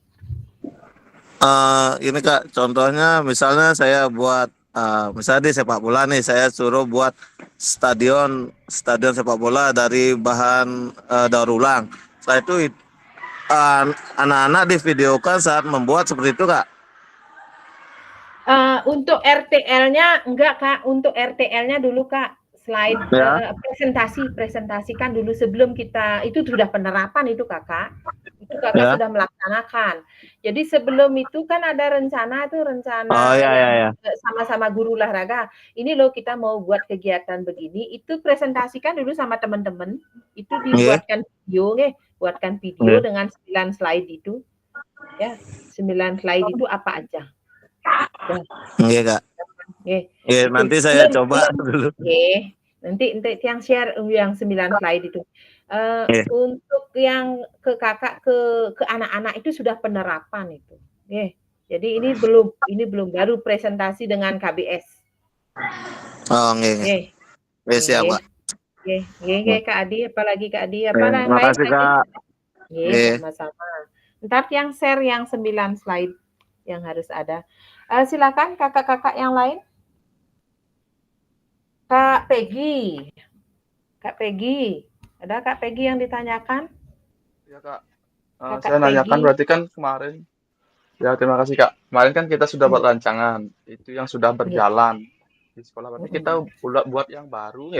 Ini Kak, contohnya misalnya saya buat misalnya di sepak bola nih, saya suruh buat stadion sepak bola dari bahan daur ulang. Setelah itu anak-anak divideokan saat membuat seperti itu Kak. Untuk RTL-nya enggak Kak, untuk RTL-nya dulu Kak slide presentasikan dulu sebelum kita, itu sudah penerapan itu Kakak. Itu Kakak sudah melaksanakan. Jadi sebelum itu kan ada rencana sama-sama guru olahraga. Ini loh kita mau buat kegiatan begini, itu presentasikan dulu sama teman-teman. Itu dibuatkan video buatkan video dengan 9 slide itu. Ya, 9 slide itu apa aja. Iya Kak. Nanti saya coba dulu. Nanti yang share yang 9 slide itu. Untuk yang ke Kakak ke anak-anak itu sudah penerapan itu. Jadi ini belum baru presentasi dengan KBS. Siap Pak. Kak Adi, apalagi Kak Adi, Terima kasih Kak. Sama-sama. Ntar yang share yang 9 slide yang harus ada. Silakan kakak-kakak yang lain. Kak Peggy. Ada Kak Peggy yang ditanyakan? Ya Kak. Saya nanyakan berarti kan kemarin. Ya terima kasih Kak. Kemarin kan kita sudah buat rancangan. Itu yang sudah berjalan di sekolah. Berarti kita buat yang baru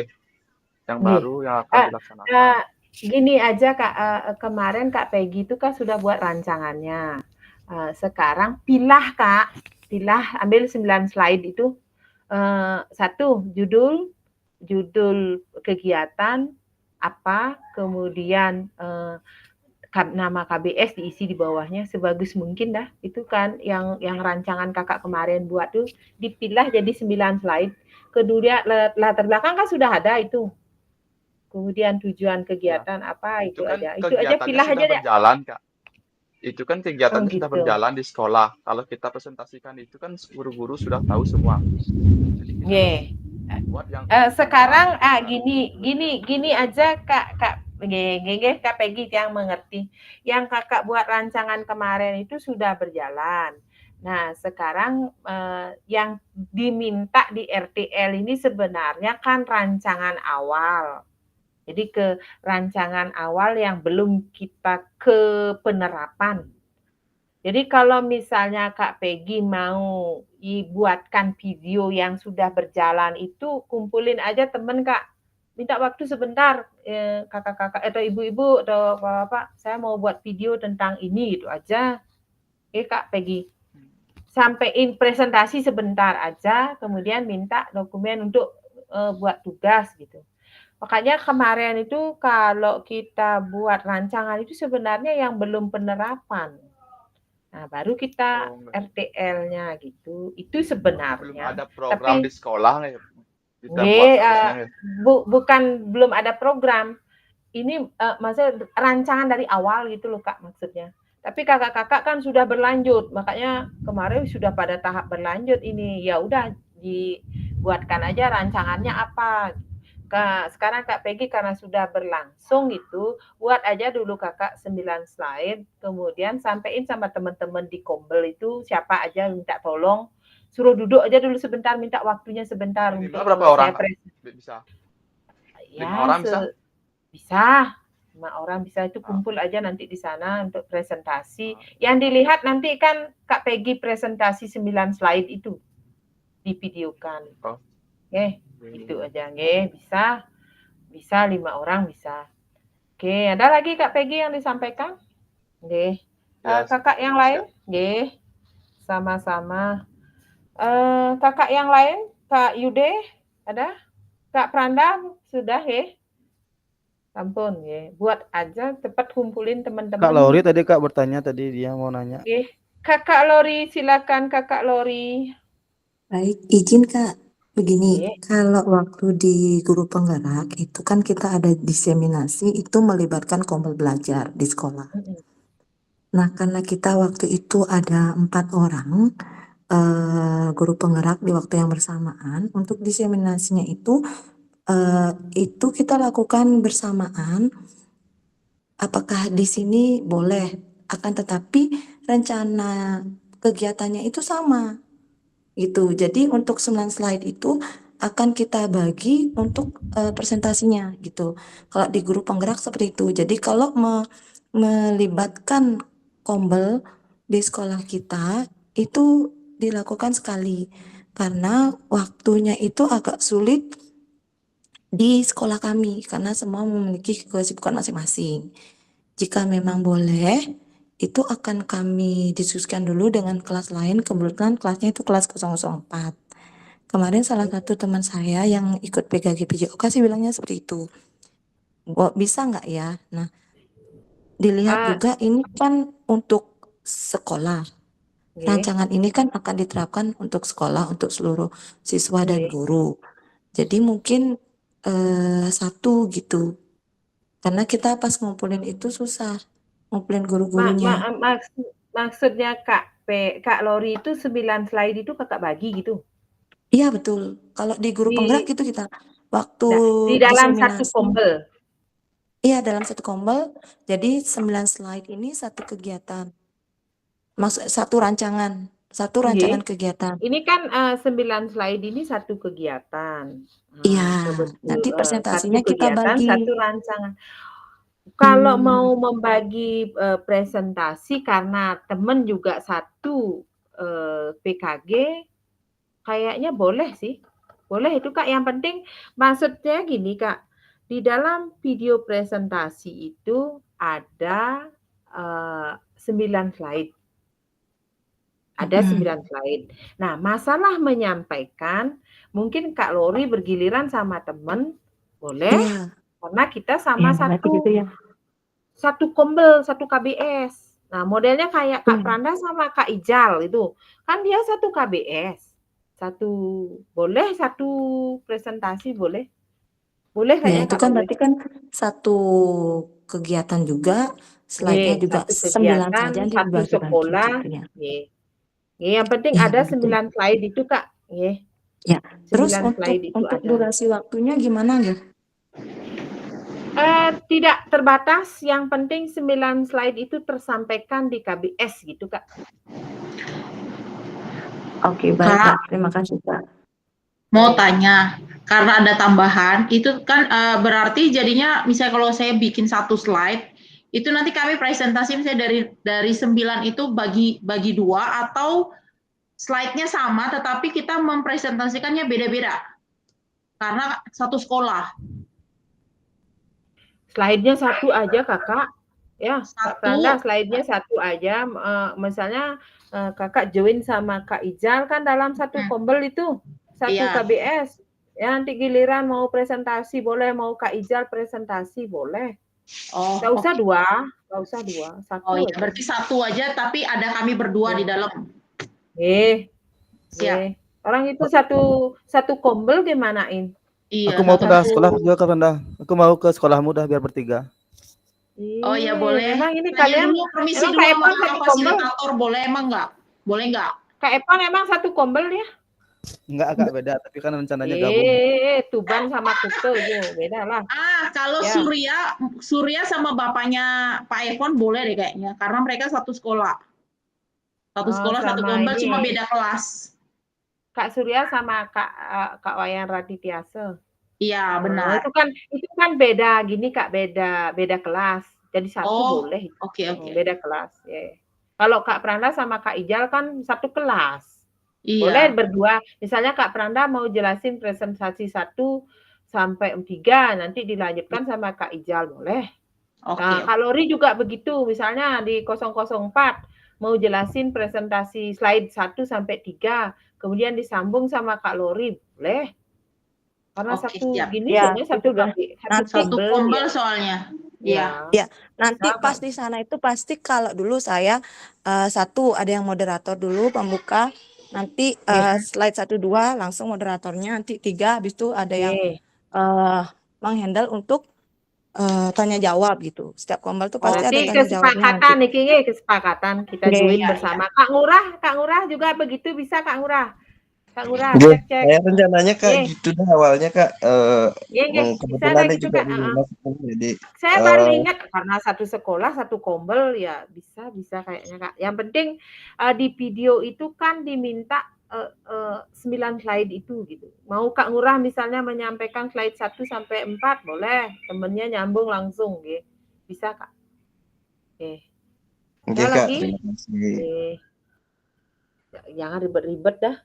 Yang baru yang akan dilaksanakan. Gini aja Kak, kemarin Kak Peggy itu kan sudah buat rancangannya. Sekarang pilah Kak, ambil 9 slide itu. Satu judul kegiatan apa, kemudian nama KBS diisi di bawahnya sebagus mungkin dah. Itu kan yang rancangan Kakak kemarin buat tuh dipilah jadi 9 slide. Kemudian latar belakang kan sudah ada itu. Kemudian tujuan kegiatan apa itu kan aja. Itu aja pilah aja deh. Berjalan Kak. Itu kan kegiatan sudah berjalan di sekolah. Kalau kita presentasikan itu kan guru-guru sudah tahu semua. Sekarang gini aja Kak Peggy yang mengerti. Yang Kakak buat rancangan kemarin itu sudah berjalan. Nah, sekarang yang diminta di RTL ini sebenarnya kan rancangan awal. Jadi ke rancangan awal yang belum kita ke penerapan. Jadi kalau misalnya Kak Peggy mau buatkan video yang sudah berjalan itu, kumpulin aja temen Kak. Minta waktu sebentar, kakak-kakak atau ibu-ibu atau bapak, saya mau buat video tentang ini, itu aja. Kak Peggy. Sampaiin presentasi sebentar aja, kemudian minta dokumen untuk buat tugas gitu. Makanya kemarin itu kalau kita buat rancangan itu sebenarnya yang belum penerapan. Nah, baru kita RTL-nya gitu. Itu sebenarnya. Belum ada program di sekolah bukan belum ada program. Ini maksudnya rancangan dari awal gitu loh Kak maksudnya. Tapi kakak-kakak kan sudah berlanjut. Makanya kemarin sudah pada tahap berlanjut ini. Ya udah dibuatkan aja rancangannya apa. sekarang Kak Peggy karena sudah berlangsung itu, buat aja dulu Kakak 9 slide, kemudian sampein sama teman-teman di Kombel itu siapa aja minta tolong, suruh duduk aja dulu sebentar, minta waktunya sebentar Minimal untuk berapa orang, Kak? Bisa. 5 Ya, orang bisa? bisa. 5 orang bisa, itu kumpul aja nanti di sana untuk presentasi. Ah. Yang dilihat nanti kan Kak Peggy presentasi 9 slide itu divideokan. Oh. Oke, itu aja nggih, bisa. Bisa 5 orang bisa. Oke, ada lagi Kak Peggy yang disampaikan? Nggih. Ya, Kakak yang lain? Nggih. Sama-sama. Kakak yang lain, Kak Yude ada? Kak Pranda sudah nggih? Ampun nggih. Buat aja cepat kumpulin Kak teman-teman. Lori tadi Kak bertanya tadi, dia mau nanya. Nggih. Kakak Lori, silakan Kakak Lori. Baik, izin Kak. Begini, Nggih. kalau waktu di guru penggerak itu kan kita ada diseminasi itu melibatkan Kombel belajar di sekolah. Nah, karena kita waktu itu ada 4 orang guru penggerak di waktu yang bersamaan, untuk diseminasinya itu kita lakukan bersamaan. Apakah di sini boleh? Akan tetapi rencana kegiatannya itu sama. Gitu. Jadi untuk 9 slide itu akan kita bagi untuk presentasinya gitu. Kalau di guru penggerak seperti itu. Jadi kalau melibatkan Kombel di sekolah kita itu dilakukan sekali karena waktunya itu agak sulit di sekolah kami karena semua memiliki kesibukan masing-masing. Jika memang boleh, itu akan kami diskusikan dulu dengan kelas lain, kebetulan kelasnya itu kelas 004. Kemarin salah satu teman saya yang ikut PKG PJOK sih bilangnya seperti itu. Bisa nggak ya? Nah, dilihat juga ini kan untuk sekolah. Rancangan ini kan akan diterapkan untuk sekolah, untuk seluruh siswa dan guru. Jadi mungkin satu gitu. Karena kita pas ngumpulin itu susah. Ngumpulin guru-gurunya. Maksudnya Kak Lori itu 9 slide itu Kakak bagi gitu? Iya betul. Kalau di guru penggerak itu kita waktu di dalam satu diseminasi. kombel. Iya, dalam satu kombel. Jadi 9 slide ini satu kegiatan. Maksud satu rancangan kegiatan. Ini kan 9 slide ini satu kegiatan. Iya, nanti presentasinya satu kita kegiatan, bagi. satu rancangan. Kalau mau membagi presentasi karena teman juga satu PKG, kayaknya boleh sih. Boleh itu Kak, yang penting maksudnya gini Kak, di dalam video presentasi itu ada 9 slide. Ada 9 slide. Nah, masalah menyampaikan, mungkin Kak Lori bergiliran sama teman, boleh? Iya. Karena kita sama Iya, gitu ya. satu kombel, satu KBS. Nah, modelnya kayak Kak Pranda sama Kak Ijal itu. Kan dia satu KBS. Boleh satu presentasi boleh? Boleh Ya, kayaknya itu Kak kan Lori. berarti kan satu kegiatan juga, slide-nya juga satu 9 kegiatan, saja satu dibagi-bagi sekolah. gitu ya. Yang penting Ya, ada begitu. 9 slide itu Kak. Ya, terus 9 slide itu untuk ada. durasi waktunya gimana ya? Tidak terbatas, yang penting 9 slide itu tersampaikan di KBS gitu Kak. Oke, baik Kak. Terima kasih Kak. Mau tanya, karena ada tambahan, itu kan berarti jadinya misalnya kalau saya bikin satu slide, itu nanti kami presentasi misalnya dari 9 itu bagi 2 atau slide-nya sama tetapi kita mempresentasikannya beda-beda. Karena satu sekolah. Slide-nya satu aja Kakak. Ya, Kak Pranda Satu. slide-nya satu aja. Misalnya Kakak join sama Kak Ijal kan dalam satu kombel itu. Satu Iya. KBS. Ya, nanti giliran mau presentasi boleh, mau Kak Ijal presentasi boleh. Oh, Nggak usah oke. dua, nggak usah dua. Satu Oh iya, aja. berarti satu aja tapi ada kami berdua di dalam. Siap. Orang itu satu kombel gimanain? Iya. Aku mau pindah sekolah juga Kak Pranda. Aku mau ke sekolahmu dah biar bertiga. Oh ya boleh. Memang ini Tanya kalian dulu, permisi emang dulu Kak Epon sama satu kombel? fasilitator, boleh emang nggak? Boleh nggak? Kak Epon emang satu kombel ya? Enggak Kak, beda, tapi kan rencananya gabung. Tuban sama Kute itu beda lah. Kalau Ya. Surya sama bapaknya Pak Evon boleh deh kayaknya, karena mereka satu sekolah. Satu sekolah, satu Sama kombel, cuma ini beda kelas. Kak Surya sama Kak Wayan Radityaso. Iya, benar. Itu kan beda gini Kak, beda kelas. Jadi satu boleh. Oke. Beda kelas. Ya. Kalau Kak Pranda sama Kak Ijal kan satu kelas. Iya. Boleh berdua. Misalnya Kak Pranda mau jelasin presentasi 1 sampai 3, nanti dilanjutkan sama Kak Ijal, boleh. Nah, Kak Lori juga begitu. Misalnya di 004 mau jelasin presentasi slide 1 sampai 3, kemudian disambung sama Kak Lori, boleh. Karena satu gini Ya, satu kombel soalnya. Iya. Ya, nanti pas di sana itu pasti kalau dulu saya satu ada yang moderator dulu pembuka, nanti slide 1 2 langsung moderatornya, nanti 3 habis itu ada yang menghandle untuk tanya jawab gitu. Setiap kombel tuh pasti ada tanya jawabnya nanti. Kesepakatan kita join bersama. Kak Ngurah juga begitu bisa Kak Ngurah. Kak Ngurah, cek. Saya rencananya Kak gitu dah awalnya Kak. Kebetulan bisa juga Kak. di rumah jadi Saya baru ingat karena satu sekolah satu kombel ya bisa kayaknya Kak. Yang penting di video itu kan diminta 9 slide itu gitu. Mau Kak Ngurah misalnya menyampaikan slide 1 sampai 4 boleh, temennya nyambung langsung gitu. Bisa Kak. Oke. Oke Kak, terima kasih. Jangan ribet-ribet dah.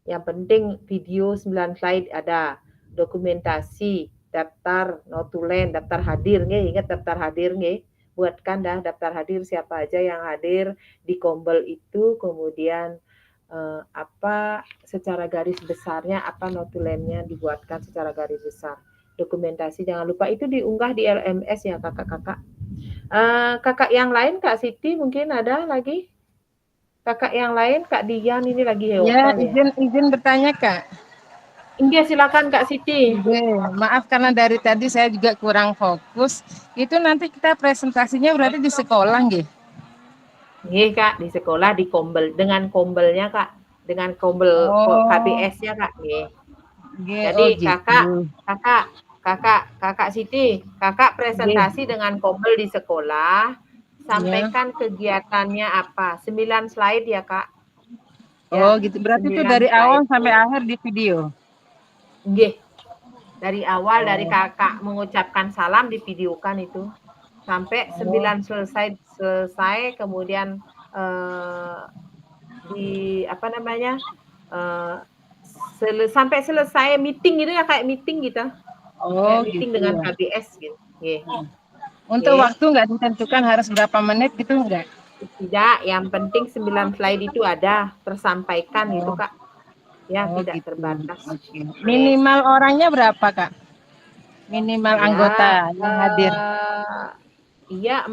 Yang penting video 9 slide ada, dokumentasi, daftar notulen, daftar hadir nggih, ingat daftar hadir nggih. Buatkan dah daftar hadir siapa aja yang hadir di kombel itu, kemudian apa secara garis besarnya, apa notulennya dibuatkan secara garis besar. Dokumentasi jangan lupa itu diunggah di LMS ya kakak-kakak. Kakak yang lain Kak Siti mungkin ada lagi? Kakak yang lain, Kak Dian ini lagi ya. Izin bertanya Kak. Iya silakan Kak Siti. Maaf karena dari tadi saya juga kurang fokus. Itu nanti kita presentasinya berarti di sekolah nggih? Nggih Kak, di sekolah di kombel dengan kombelnya Kak, dengan kombel KBS-nya Kak nggih. Jadi Kakak Siti, Kakak presentasi dengan kombel di sekolah. Sampaikan kegiatannya apa? 9 slide ya, Kak. Gitu. Berarti itu dari awal sampai akhir di video. Nggih. Dari awal dari Kakak mengucapkan salam divideokan itu. Sampai 9 selesai kemudian sampai selesai meeting gitu ya, kayak meeting gitu. Meeting gitu dengan ya. KBS gitu. Nggih. Untuk waktu nggak ditentukan harus berapa menit gitu enggak? Tidak, yang penting 9 slide itu ada tersampaikan gitu Kak. Ya, tidak gitu. terbatas. Minimal orangnya berapa Kak? Minimal anggota yang hadir? Iya,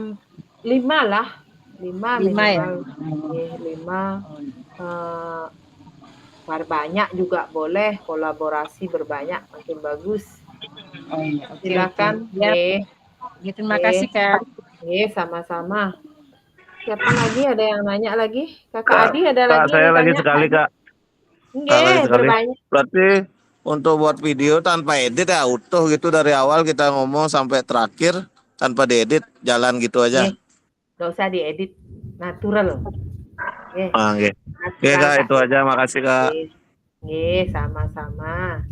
5 lah. 5 minimal. Ya? 5. Banyak juga boleh, kolaborasi berbanyak makin bagus. Silakan. Terima kasih Kak. Sama-sama. Siapa lagi? Ada yang nanya lagi? Kakak Adi ada lagi? Kak, saya lagi sekali Kak. Berbanyak. Berarti untuk buat video tanpa edit ya utuh gitu dari awal kita ngomong sampai terakhir tanpa diedit jalan gitu aja. Nggak usah diedit, natural. Oke Kak, itu aja. Makasih Kak. Sama-sama.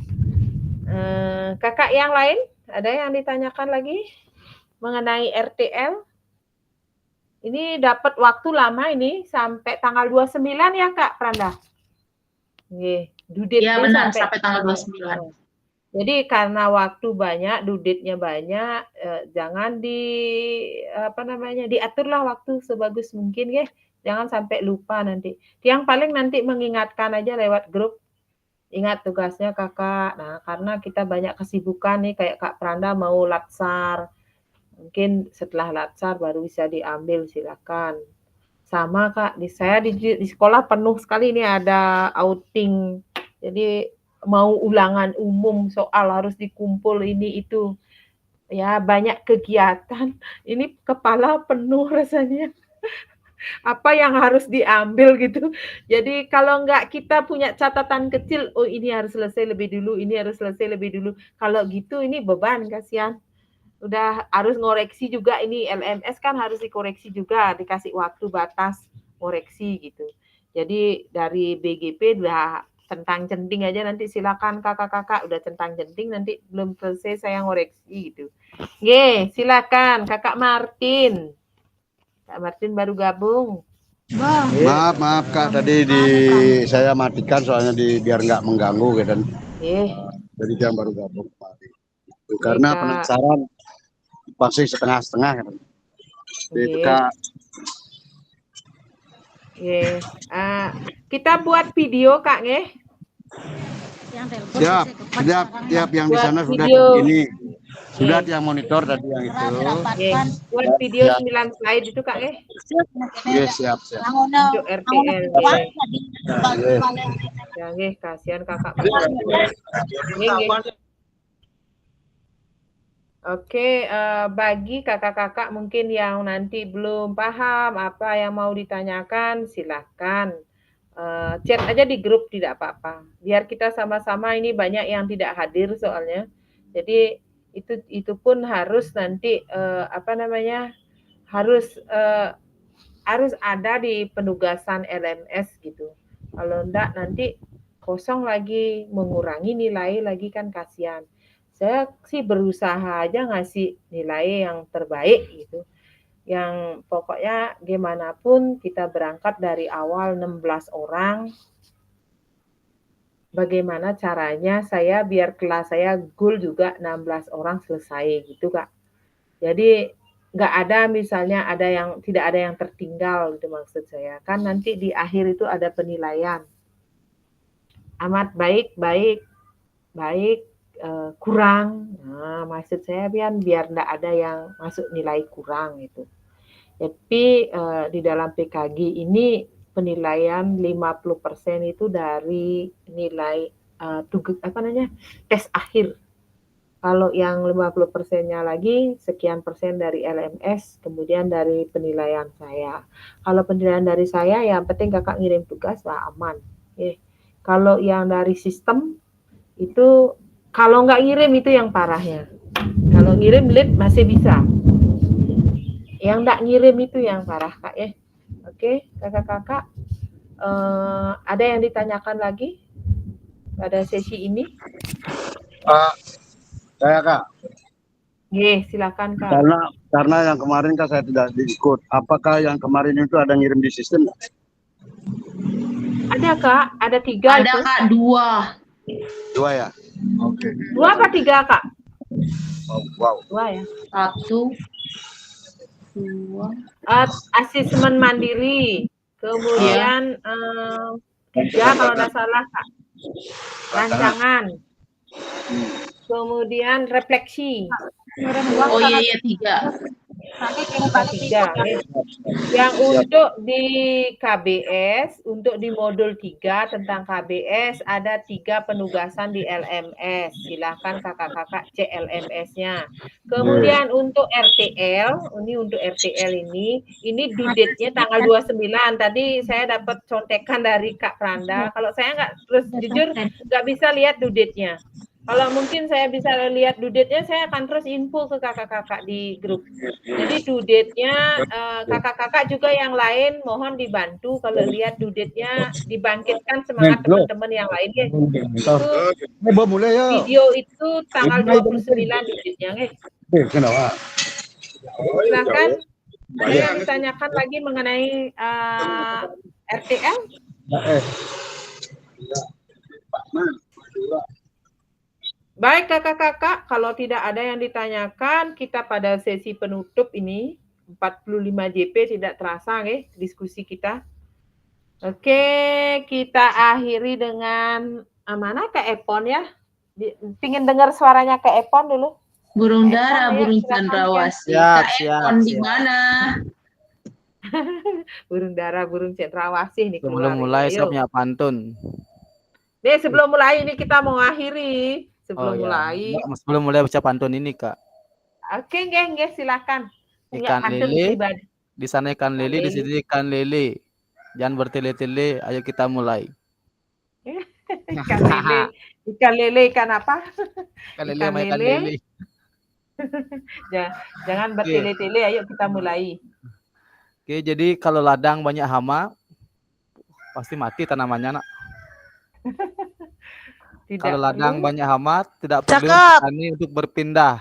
Kakak yang lain ada yang ditanyakan lagi mengenai RTL? Ini dapat waktu lama ini sampai tanggal 29 ya Kak Pranda? Due ya benar, sampai tanggal 29. Jadi karena waktu banyak, due date-nya banyak, jangan diaturlah waktu sebagus mungkin ya. Jangan sampai lupa nanti. Yang paling nanti mengingatkan aja lewat grup. Ingat tugasnya Kakak. Nah, karena kita banyak kesibukan nih kayak Kak Pranda mau latsar. Mungkin setelah latsar baru bisa diambil, silakan. Sama Kak, saya di sekolah penuh sekali ini ada outing. Jadi mau ulangan umum soal harus dikumpul ini itu. Ya banyak kegiatan. Ini kepala penuh rasanya. apa yang harus diambil gitu. Jadi kalau nggak kita punya catatan kecil, oh ini harus selesai lebih dulu, ini harus selesai lebih dulu. Kalau gitu ini beban, kasihan. Udah harus ngoreksi juga ini LMS kan harus dikoreksi juga, dikasih waktu batas koreksi gitu. Jadi dari BGP udah centang-centing aja, nanti silakan kakak-kakak udah centang-centing, nanti belum selesai saya ngoreksi gitu. Oke, silakan Kakak Martin. Kak Martin baru gabung. Maaf Kak, tadi saya matikan soalnya biar nggak mengganggu gitu kan. Jadi dia baru gabung kemarin. Karena Kak. penasaran masih setengah-setengah kan. Itu Kak. Kita buat video Kak nggih. Siap yang di sana sudah ini. Sudah yang monitor tadi yang itu. Buat video 9 slide itu Kak nggih. Siap. Untuk RTL. Ya nggih, kasihan Kakak. Oke, bagi kakak-kakak mungkin yang nanti belum paham apa yang mau ditanyakan, silahkan chat aja di grup, tidak apa-apa. Biar kita sama-sama, ini banyak yang tidak hadir soalnya. Jadi itu pun harus nanti harus ada di penugasan LMS gitu. Kalau enggak nanti kosong lagi, mengurangi nilai lagi kan kasihan. Saya sih berusaha aja ngasih nilai yang terbaik gitu. Yang pokoknya gimana pun kita berangkat dari awal 16 orang. Bagaimana caranya saya biar kelas saya goal juga 16 orang selesai gitu Kak. Jadi nggak ada misalnya tidak ada yang tertinggal gitu maksud saya. Kan nanti di akhir itu ada penilaian. Amat baik, kurang. Nah, maksud saya biar enggak ada yang masuk nilai kurang itu. Tapi di dalam PKG ini penilaian 50% itu dari nilai tes akhir. Kalau yang 50%-nya lagi sekian persen dari LMS, kemudian dari penilaian saya. Kalau penilaian dari saya yang penting Kakak ngirim tugas wah aman. Kalau yang dari sistem itu kalau nggak ngirim itu yang parahnya. Kalau ngirim lead masih bisa. Yang nggak ngirim itu yang parah Kak ya. Oke, kakak-kakak. Ada yang ditanyakan lagi pada sesi ini? Saya Kak. Silakan Kak. Karena yang kemarin kan saya tidak diikut. Apakah yang kemarin itu ada ngirim di sistem? Ada Kak, ada 3. Ada itu. Kak, 2. 2 ya? Oke. 2 apa 3 Kak? Wow. 2 ya. 1, 2. Asesmen mandiri. Kemudian 3 kalau tidak salah Kak. Rancangan. Kemudian refleksi. Oh iya 3. 3. Yang untuk di KBS, untuk di modul 3 tentang KBS ada 3 penugasan di LMS. Silahkan kakak-kakak cek LMS-nya. Kemudian untuk RTL, ini due date-nya tanggal 29. Tadi saya dapat contekan dari Kak Pranda. Kalau saya nggak terus jujur nggak bisa lihat due date-nya. Kalau mungkin saya bisa lihat due date-nya, saya akan terus info ke kakak-kakak di grup. Jadi due date-nya, kakak-kakak juga yang lain mohon dibantu kalau lihat due date-nya, dibangkitkan semangat teman-teman yang lain ya. Itu video itu tanggal 29 due date-nya. Silakan. Ada yang ditanyakan lagi mengenai RTL? Baik kakak-kakak, kalau tidak ada yang ditanyakan, kita pada sesi penutup ini, 45 JP tidak terasa diskusi kita. Oke, kita akhiri dengan mana Kak Epon ya? Pingin dengar suaranya Kak Epon dulu. Burung dara, burung cendrawasih. Kak Epon di mana? Burung dara, burung cendrawasih nih. Sebelum mulai saya punya pantun. Nih sebelum mulai ini kita mau akhiri. Sebelum mulai baca pantun ini Kak. Oke, silakan. Ikan lele Di sana ikan Ikan lele, di lele. sini ikan lele. Jangan bertele-tele, ayo kita mulai. Ikan lele. Ikan lele, ikan apa? Ikan lele Ikan sama ikan lele. lele. Jangan Oke. bertele-tele, ayo kita mulai. Oke, jadi kalau ladang banyak hama, pasti mati tanamannya, nak. Tidak Kalau ladang perlu. banyak hama, tidak perlu Cakep. petani untuk berpindah.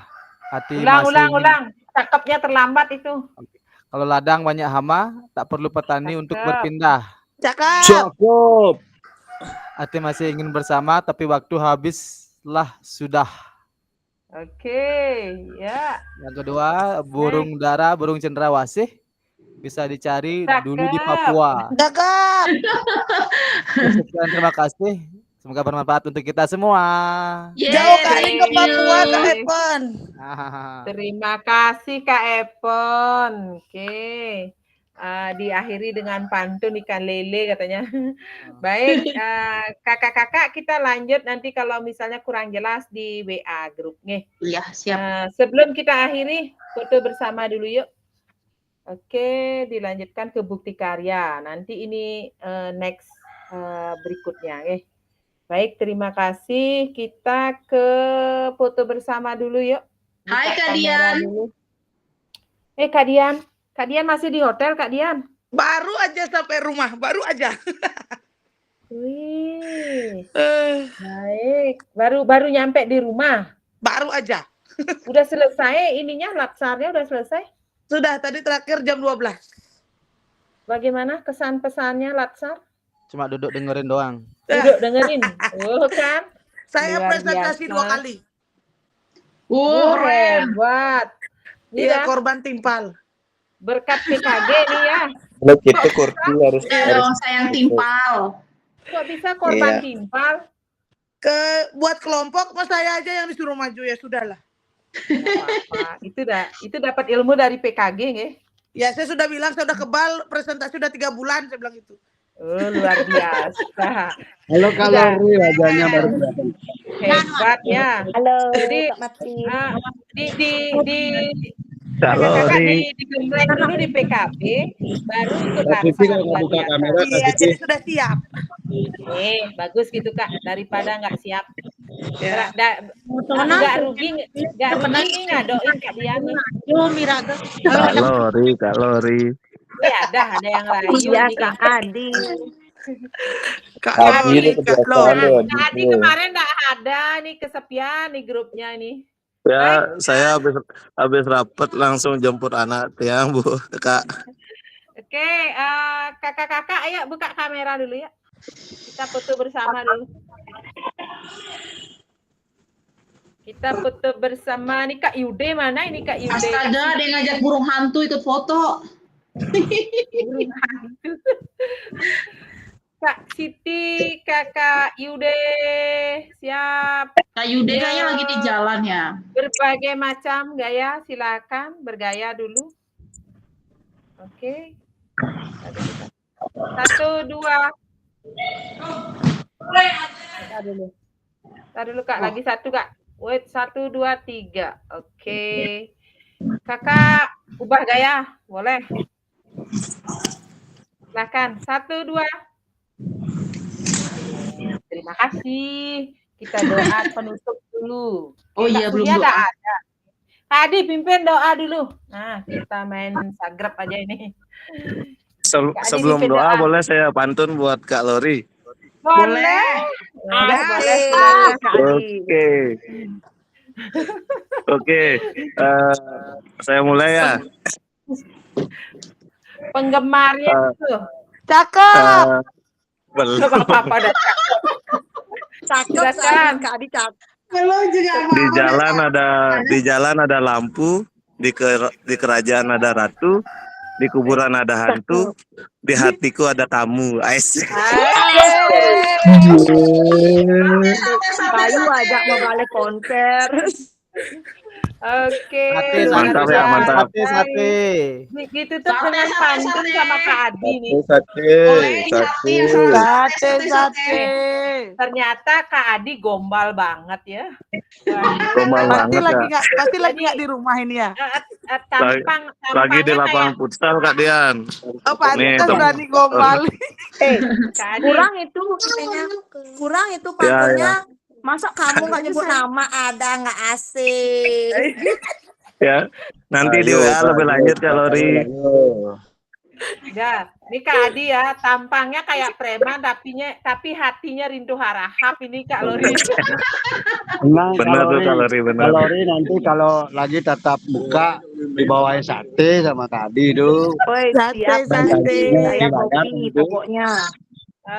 Hati Ulang, masih ulang, ingin. ulang. Cakepnya terlambat itu. Kalau ladang banyak hama, tak perlu petani untuk Cakep. berpindah. Cakep. Cukup. Hati masih ingin bersama, tapi waktu habislah sudah. Oke, ya. Yang kedua, burung dara, burung cendrawasih bisa dicari dulu di Cakep. Papua. Cakep. Sekian, terima kasih. Semoga bermanfaat untuk kita semua. Jauh kali ke Thank Papua, you. Kak Evan. Terima kasih Kak Epon. Oke. Diakhiri dengan pantun ikan lele katanya. Baik, kakak-kakak kita lanjut nanti kalau misalnya kurang jelas di WA grup nih. Iya, siap. Sebelum kita akhiri, foto bersama dulu yuk. Oke, dilanjutkan ke bukti karya. Nanti ini next berikutnya. Baik, terima kasih. Kita ke foto bersama dulu yuk. Buka Hai Kak kamera Dian. dulu. Kak Dian. Kak Dian masih di hotel, Kak Dian? Baru aja sampai rumah, baru aja. Wih. Baik. Baru nyampe di rumah. Baru aja. Udah selesai ininya, latsarnya udah selesai? Sudah, tadi terakhir jam 12. Bagaimana kesan pesannya latsar? Cuma duduk dengerin doang. Duduk dengerin. Oh kan? Saya Luar presentasi biasa. 2 kali. Keren. Hebat. Iya, Iya, korban timpal. berkat PKG nih ya. Kalau gitu kursi harus Dong, sayang timpal. Kok bisa korban Iya. timpal? Buat kelompok, mas saya aja yang disuruh maju, ya sudahlah. Nggak apa-apa. Itu dapat ilmu dari PKG nggih? Ya, saya sudah bilang, saya udah kebal, presentasi udah 3 bulan, saya bilang itu. Oh, luar biasa. Halo Kak Lori, wajahnya baru kelihatan. Hebat ya. Halo, Jadi Kak Martin. kakak-kakak digembleng dulu di PKB, baru ikut Kak Cici latsar. kalau nggak buka kamera, Kak Iya, Cici. jadi sudah siap. Bagus gitu Kak, daripada nggak siap. Ya. Nggak rugi nih ngadoin Kak Dian nih. Kak Lori. Ya ada yang rayu Iya, nih. Kak Adi. Kak Adi Lori, itu Kak kebiasaan Lori. loh. Tadi kemarin nggak ada nih, kesepian nih grupnya nih. Ya, saya habis rapet langsung jemput anak tiang, Bu, Kak. Oke, kakak-kakak ayo buka kamera dulu ya. Kita foto bersama dulu. Kita foto bersama nih Kak Yude, mana ini Kak Yude? Astaga, ada yang ngajak burung hantu ikut foto. Burung hantu. Kak Siti, Kakak Yude, siap. Kak Yude Ya. kayaknya lagi di jalan ya. Berbagai macam gaya, silakan bergaya dulu. Oke. 1, 2. Tar dulu Kak, lagi 1 Kak. Wait, 1, 2, 3. Oke. Kakak ubah gaya, boleh. Silakan. 1, 2. Terima kasih. Kita doa penutup dulu. Oh iya, belum Baksonya doa. ada. Tadi pimpin doa dulu. Nah, kita main sagrap aja ini. Sebelum pimpin doa doa. boleh saya pantun buat Kak Lori. Boleh. Boleh. Oke. Saya mulai ya. Penggemarnya itu. Cakep. Belum. Gak apa-apa dah. Cakep, Silakan. Kak Adi cakep. Di jalan ada lampu, di kerajaan ada ratu, di kuburan ada hantu, di hatiku ada kamu. Ais. Bayu ajak mau balik konser. Oke. Mantap ya, mantap. Sate. Ditutup dengan pantun sama Kak Adi nih. Sate. Sate. ternyata Kak Adi gombal banget ya. Gombal banget ya. Pasti lagi nggak di rumah ini ya. Lagi di lapangan futsal Kak Dian. Oh, pantas berani gombal. Kurang itu Ya, pantunnya. Masa kamu nggak nyebut nama, ada nggak asik. Ya, nanti di WA lebih lanjut Kak Lori. Ya, ini Kak Adi ya, tampangnya kayak preman tapi hatinya rindu harahap ini Kak Lori. Benar tuh Kak Lori, benar. Kak Lori nanti kalau lagi tetap buka dibawain sate sama Kak Adi tuh. Sate, saya kopi pokoknya.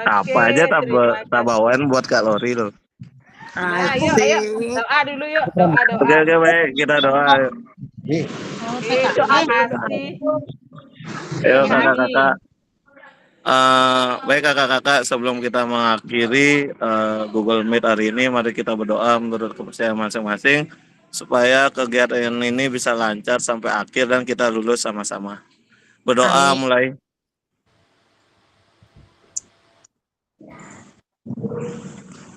Apa aja tak bawain buat Kak Lori loh. Nah, ayo doa dulu yuk, doa. Oke, baik, kita doa. Terima kasih. Ayo kakak-kakak. Baik kakak-kakak, sebelum kita mengakhiri Google Meet hari ini, mari kita berdoa menurut kepercayaan masing-masing supaya kegiatan ini bisa lancar sampai akhir dan kita lulus sama-sama. Berdoa mulai.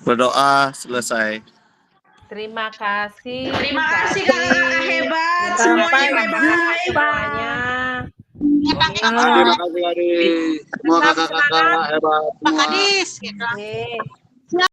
Berdoa selesai. Terima kasih. Terima kasih kakak hebat. Semuanya hebat. Semuanya. Terima kasih Adi. Semua kakak-kakak hebat. Pak Kadis. Oke.